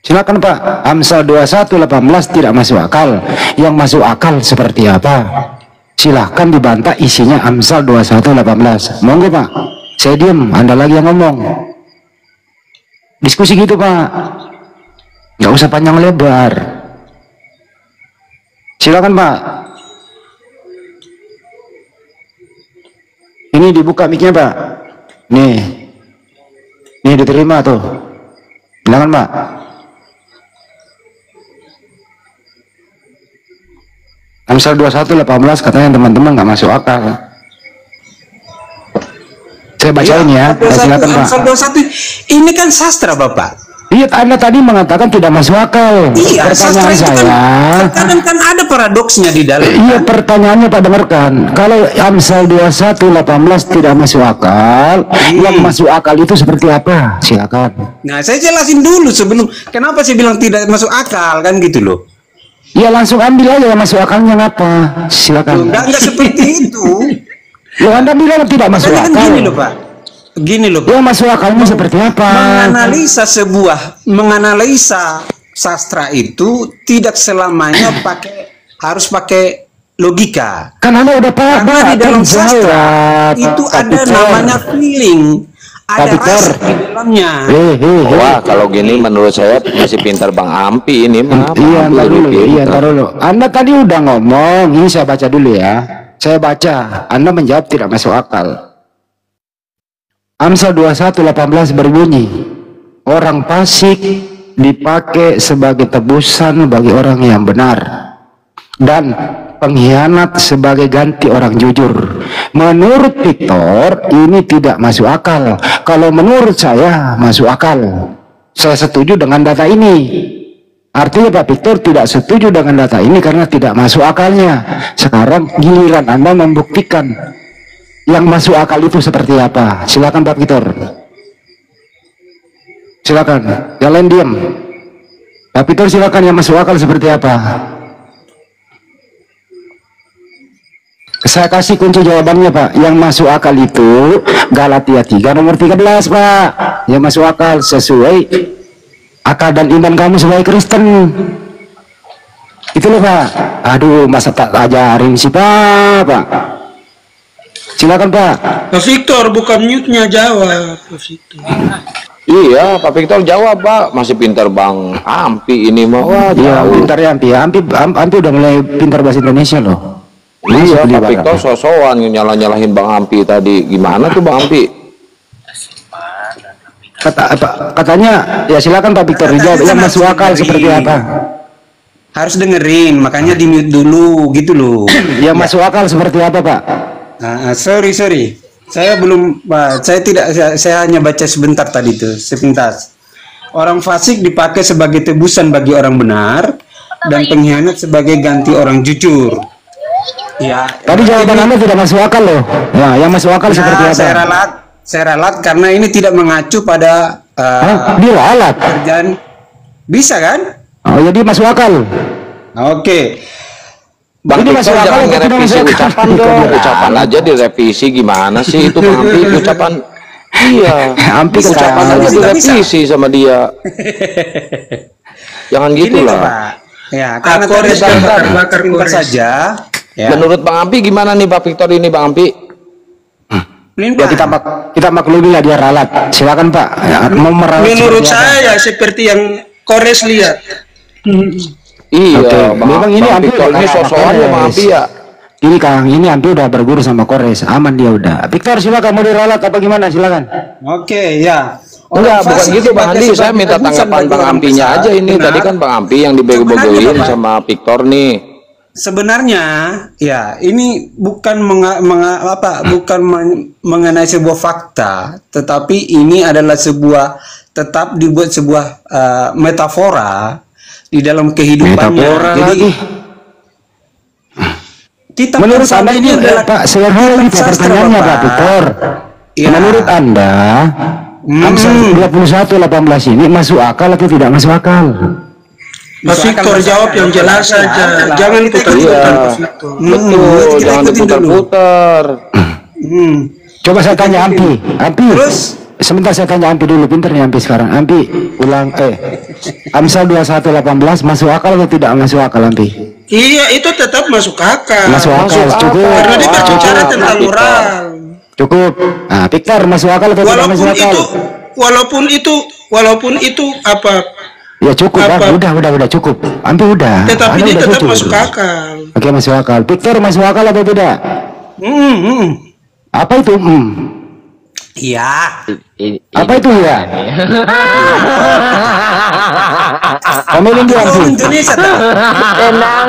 Silakan Pak. Amsal 21:18 tidak masuk akal. Yang masuk akal seperti apa? Silahkan dibantah isinya Amsal 21:18. Monggo Pak. Saya diam, Anda lagi yang ngomong. Diskusi gitu Pak. Nggak usah panjang lebar. Silakan Pak. Ini dibuka mic-nya Pak. Nih diterima tuh. Silakan Pak. Amsal 21:18 katanya teman-teman nggak masuk akal. Saya bacain ya. Silakan Pak. Amsal 21 ini kan sastra Bapak. Iya, Anda tadi mengatakan tidak masuk akal. Iya, pertanyaan saya terkadang kan ada paradoksnya di dalam. Iya, pertanyaannya Pak dengarkan. Kalau Amsal 21:18 tidak masuk akal, yang masuk akal itu seperti apa? Silakan. Nah, saya jelasin dulu sebelum kenapa saya bilang tidak masuk akal kan gitu loh. Ya langsung ambil aja yang masuk akalnya apa? Silakan. Enggak seperti itu. Loh, Anda bilang tidak masuk akal. Kan gini loh Pak. Gini loh Pak. Yang masuk akalnya seperti apa? Menganalisa sastra itu tidak selamanya harus pakai logika. Kan Anda udah karena di dalam sastra itu ada namanya feeling. Ada rasa di dalamnya. Wah, kalau gini menurut saya masih pintar Bang Ampi ini mah. Iya, ntar dulu. Anda tadi udah ngomong, ini saya baca dulu ya. Saya baca, Anda menjawab tidak masuk akal. Amsal 21:18 berbunyi, orang fasik dipakai sebagai tebusan bagi orang yang benar, dan pengkhianat sebagai ganti orang jujur. Menurut Victor ini tidak masuk akal. Kalau menurut saya masuk akal. Saya setuju dengan data ini. Artinya Pak Victor tidak setuju dengan data ini karena tidak masuk akalnya. Sekarang giliran Anda membuktikan yang masuk akal itu seperti apa. Silakan Pak Victor. Silakan. Yang lain diam. Pak Victor silakan, yang masuk akal seperti apa. Saya kasih kunci jawabannya Pak. Yang masuk akal itu Galatia 3 nomor 13 Pak. Yang masuk akal sesuai akal dan iman kamu sebagai Kristen. Itu loh Pak. Aduh, masa tak ajarin sih Pak. Silakan Pak. Pak Victor, bukan mute-nya jawab Pak Victor. Iya, Pak Victor jawab Pak. Masih pintar Bang Ampi ini mah. Wah, iya, jauh. pintar ya Ampi udah mulai pintar bahasa Indonesia loh. Iya, Pak Victor sosokan nyalahin Bang Ampi tadi. Gimana tuh Bang Ampi? Katanya ya silakan Pak Victor dijawab yang masuk akal seperti apa. Harus dengerin, makanya di mute dulu gitu loh. Yang masuk akal seperti apa Pak? Sorry, saya belum, saya hanya baca sebentar tadi tuh, sepintas. Orang fasik dipakai sebagai tebusan bagi orang benar dan pengkhianat sebagai ganti orang jujur. Ya, tadi jawaban Anda tidak masuk akal loh. Ya, yang masuk akal seperti apa? Saya ralat karena ini tidak mengacu pada dia ralat kerjaan. Bisa kan? Oh, jadi masuk akal. Oke. Bang Victor jangan ngerevisi ucapan dong. Ucapan aja direvisi gimana sih itu Bang Ampi? Ucapan iya. Ampi ucapan aja direvisi sama dia. Jangan gitu lah. Ya, karena bakar saja. Ya. Menurut Bang Ampi gimana nih Pak Victor ini Bang Ampi? Ya, kita maklumi lah dia ralat. Silakan Pak. Ya, mau meralat. Menurut saya seperti yang Kores lihat. Iya, memang ini Ampi ini sosokan ya Bang Ampi ya. Ini Kang, ini Ampi udah berguru sama Kores, aman dia udah. Victor silakan, mau diralat apa gimana, silakan. Oke, ya. Enggak, bukan gitu Bang Andi, saya minta tanggapan Bang Ampinya aja ini. Tadi kan Bang Ampi yang dibego-begoin sama Victor nih. Sebenarnya ya ini bukan mengenai sebuah fakta, tetapi ini adalah tetap dibuat sebuah metafora di dalam kehidupannya. Jadi kita menurut Anda ini Pak, sederhana itu pertanyaannya Pak Victor. Ya. Menurut Anda Amsal 21:18 ini masuk akal atau tidak masuk akal? Pak Victor jawab yang jelas saja, jangan putar-putar Pak Victor. Betul, jangan diputar-putar. Coba saya tanya Ampi. Terus sebentar saya tanya Ampi dulu, pinter nih Ampi sekarang. Ampi ulang Amsal 21:18 masuk akal atau tidak masuk akal Ampi? Iya, itu tetap masuk akal. Masuk akal, cukup. Karena dia berbicara tentang moral. Cukup. Nah, Victor masuk akal atau tidak masuk akal? Walaupun itu apa? Ya cukup, udah cukup. Ampi udah. Tetapi dia tetap masuk akal. Oke, masuk akal. Victor masuk akal atau tidak? Apa itu? Iya. Apa itu ya? Kamelin dia Ampi. Indonesia Tenang.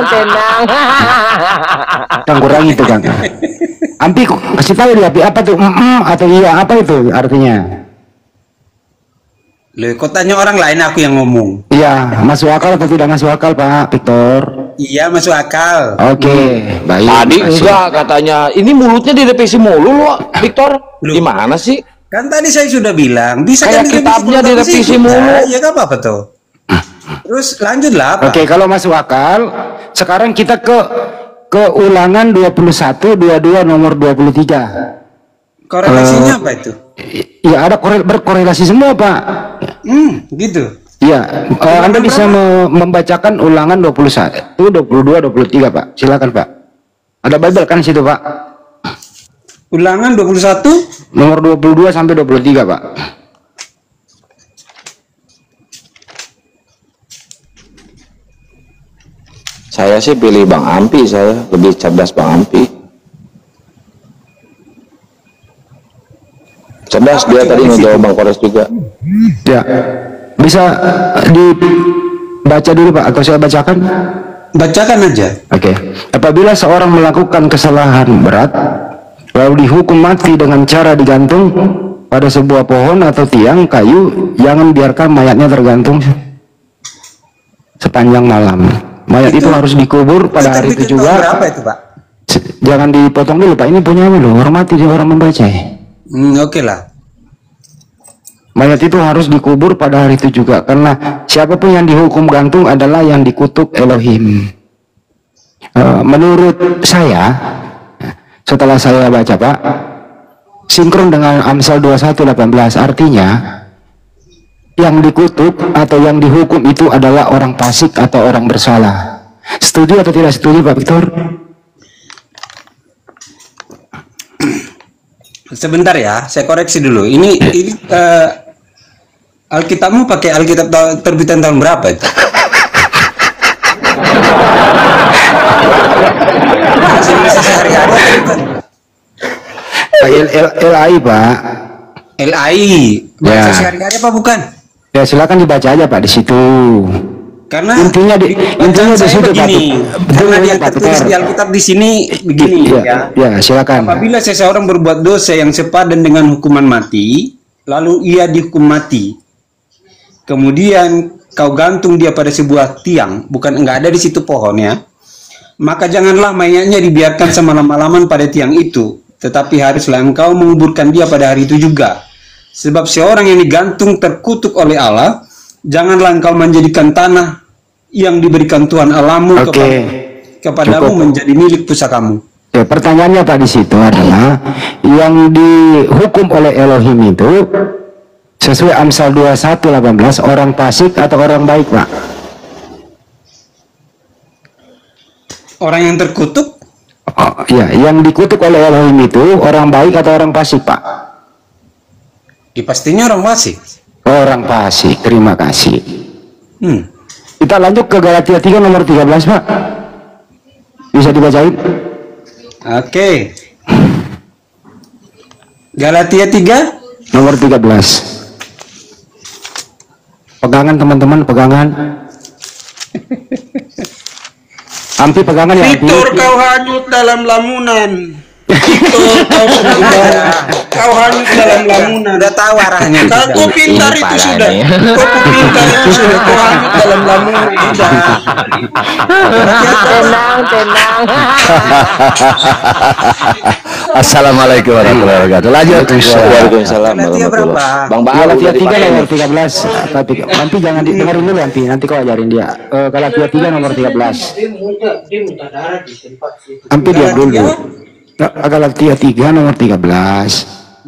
Kang kurang itu Kang. Ampi kasih tahu dia apa tuh? Atau iya, apa itu artinya? Loh, kok tanya orang lain, aku yang ngomong. Iya, masuk akal atau tidak masuk akal Pak Victor? Iya, masuk akal. Oke, baik. Tadi enggak katanya. Ini mulutnya direvisi mulu loh, Victor. Gimana sih? Kan tadi saya sudah bilang, bisa kayak kan kitabnya direvisi mulu. Ya gak apa-apa tuh. Terus lanjutlah Pak. Oke, kalau masuk akal, sekarang kita ke ulangan 21, 22 nomor 23. Korelasinya apa itu? Ya ada berkorelasi semua Pak. Gitu. Iya, Anda bisa membacakan ulangan 21, 22, 23 Pak. Silakan Pak. Ada Bible kan situ Pak? Ulangan 21 nomor 22 sampai 23 Pak. Saya sih pilih Bang Ampi, saya lebih cerdas Bang Ampi. Cerdas dia tadi ngejawab Bang Kores juga. Ya, bisa dibaca dulu Pak, atau saya bacakan? Bacakan aja. Oke. Apabila seorang melakukan kesalahan berat, lalu dihukum mati dengan cara digantung pada sebuah pohon atau tiang kayu, jangan biarkan mayatnya tergantung sepanjang malam. Mayat itu harus dikubur pada hari itu juga. Berapa itu, Pak? Jangan dipotong dulu, Pak. Ini punya loh, hormati dia orang membaca. Oke lah. Mayat itu harus dikubur pada hari itu juga, karena siapapun yang dihukum gantung adalah yang dikutuk Elohim. Menurut saya, setelah saya baca, Pak, sinkron dengan Amsal 21:18, artinya yang dikutuk atau yang dihukum itu adalah orang fasik atau orang bersalah. Setuju atau tidak setuju, Pak Victor? Sebentar ya, saya koreksi dulu. Ini Alkitabmu pakai Alkitab terbitan tahun berapa itu? LAI, Pak. LAI. Bahasa sehari-hari apa bukan? Ya silakan dibaca aja, Pak, di situ. Karena intinya di situ, begini. Karena dia tertulis di Alkitab di sini begini ya. Silakan. Apabila seseorang berbuat dosa yang sepadan dengan hukuman mati, lalu ia dihukum mati. Kemudian kau gantung dia pada sebuah tiang, bukan enggak ada di situ pohonnya. Maka janganlah mayatnya dibiarkan selama-laman pada tiang itu, tetapi haruslah engkau menguburkan dia pada hari itu juga. Sebab seorang yang digantung terkutuk oleh Allah, janganlah engkau menjadikan tanah yang diberikan Tuhan Allahmu kepadamu menjadi milik pusakamu. Ya, pertanyaannya Pak di situ adalah yang dihukum oleh Elohim itu sesuai Amsal 21:18 orang fasik atau orang baik, Pak? Orang yang terkutuk? Oh, ya, yang dikutuk oleh Elohim itu orang baik atau orang fasik, Pak? Pastinya orang fasik. Orang fasik, terima kasih. Kita lanjut ke Galatia 3 nomor 13, Pak. Bisa dibacain? Oke. Galatia 3 nomor 13. Pegangan teman-teman, pegangan. Ampi pegangan ya. Victor, kau hanyut dalam lamunan. Victor, kau hanyut dalam lamunan. Udah tahu arahnya. Kau pintar itu sudah. Kau pintar itu sudah. Kau hanyut dalam lamunan. Tenang. Assalamualaikum warahmatullahi wabarakatuh. Lanjut. Waalaikumsalam warahmatullahi. Bang Baal Galatia 3 nomor 13. Nanti jangan didengarin dulu nanti kau ajarin dia. Galatia 3 nomor 13. Ampi diam dulu. Galatia 3 nomor 13.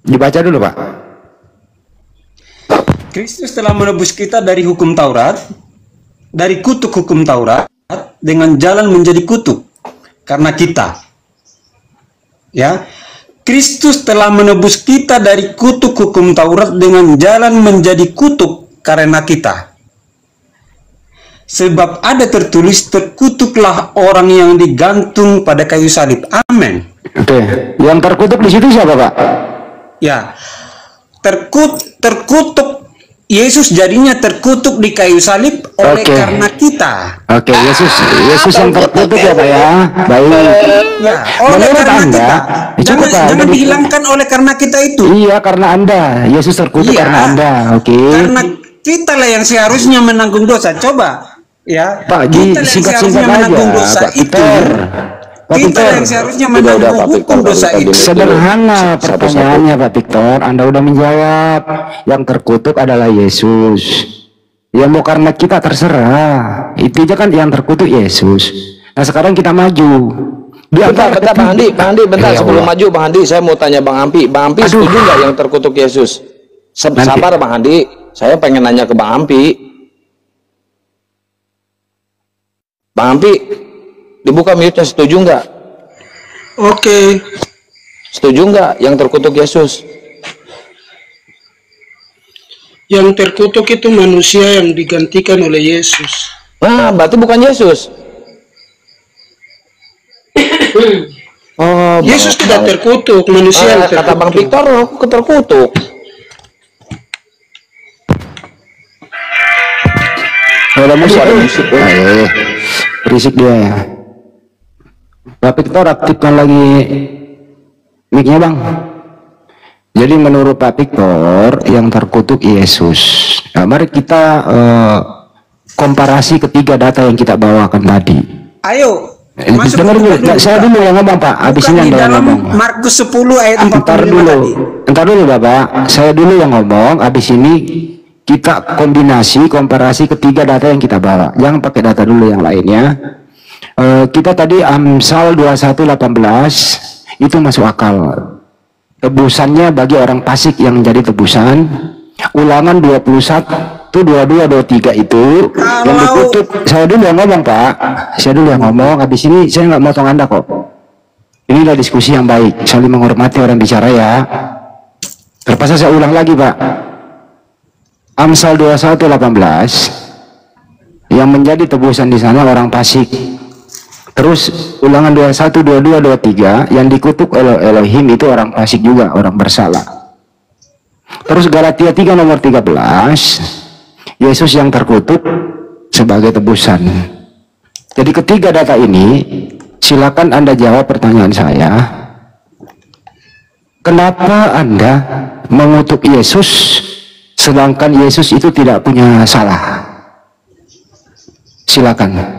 Dibaca dulu, Pak. Kristus telah menebus kita dari hukum Taurat, dari kutuk hukum Taurat, dengan jalan menjadi kutuk karena kita. Ya, Kristus telah menebus kita dari kutuk hukum Taurat dengan jalan menjadi kutuk karena kita. Sebab ada tertulis, terkutuklah orang yang digantung pada kayu salib. Amin. Oke, yang terkutuk di situ siapa, Pak? Ya, terkutuk Yesus jadinya terkutuk di kayu salib oleh karena kita. Oke, Yesus yang terkutuk ya, Pak ya. Baik. Ya, oleh karena Anda, kita. Jangan dihilangkan oleh karena kita itu. Iya, karena Anda. Yesus terkutuk karena Anda. Oke. Karena kita lah yang seharusnya menanggung dosa. Coba. Ya, Pak, singkat-singkat aja, Pak Peter. Kita yang seharusnya menanggung hukum dosa itu. Sederhana pertanyaannya, Pak Victor. Anda udah menjawab. Yang terkutuk adalah Yesus. Ya mau karena kita terserah. Itu aja kan yang terkutuk Yesus. Nah sekarang kita maju. Bentar Bang Andi, bentar sebelum maju Bang Andi, saya mau tanya Bang Ampi. Bang Ampi setuju nggak yang terkutuk Yesus? Sabar Bang Andi, saya pengen nanya ke Bang Ampi. Bang Ampi, dibuka mute-nya, setuju nggak? Oke. Setuju nggak yang terkutuk Yesus? Yang terkutuk itu manusia yang digantikan oleh Yesus. Nah, berarti bukan Yesus. Yesus tidak terkutuk, manusia yang terkutuk. Kata Bang Victor, aku terkutuk. Ada musik. Berisik dia ya. Pak Victor aktifkan lagi mic-nya, Bang. Jadi menurut Pak Victor yang terkutuk Yesus. Nah, mari kita komparasi ketiga data yang kita bawakan tadi. Ayo. Dengar dulu, saya dulu yang ngomong Pak, habis ini Anda yang ngomong. Markus 10 ayat 45 tadi. Entar dulu Bapak, saya dulu yang ngomong, habis ini kita kombinasi, komparasi ketiga data yang kita bawa. Jangan pakai data dulu yang lainnya. Kita tadi Amsal 21:18 itu masuk akal. Tebusannya bagi orang fasik yang menjadi tebusan. Ulangan 21:22-23 itu yang dikutuk. Saya dulu yang ngomong Pak, saya dulu yang ngomong. Habis ini saya nggak motong Anda kok. Inilah diskusi yang baik, saling menghormati orang bicara ya. Terpaksa saya ulang lagi Pak. Amsal 21:18 yang menjadi tebusan di sana orang fasik. Terus ulangan 21:22-23 yang dikutuk oleh Elohim itu orang fasik juga, orang bersalah. Terus Galatia 3 nomor 13, Yesus yang terkutuk sebagai tebusan. Jadi ketiga data ini, silakan Anda jawab pertanyaan saya. Kenapa Anda mengutuk Yesus sedangkan Yesus itu tidak punya salah? Silakan.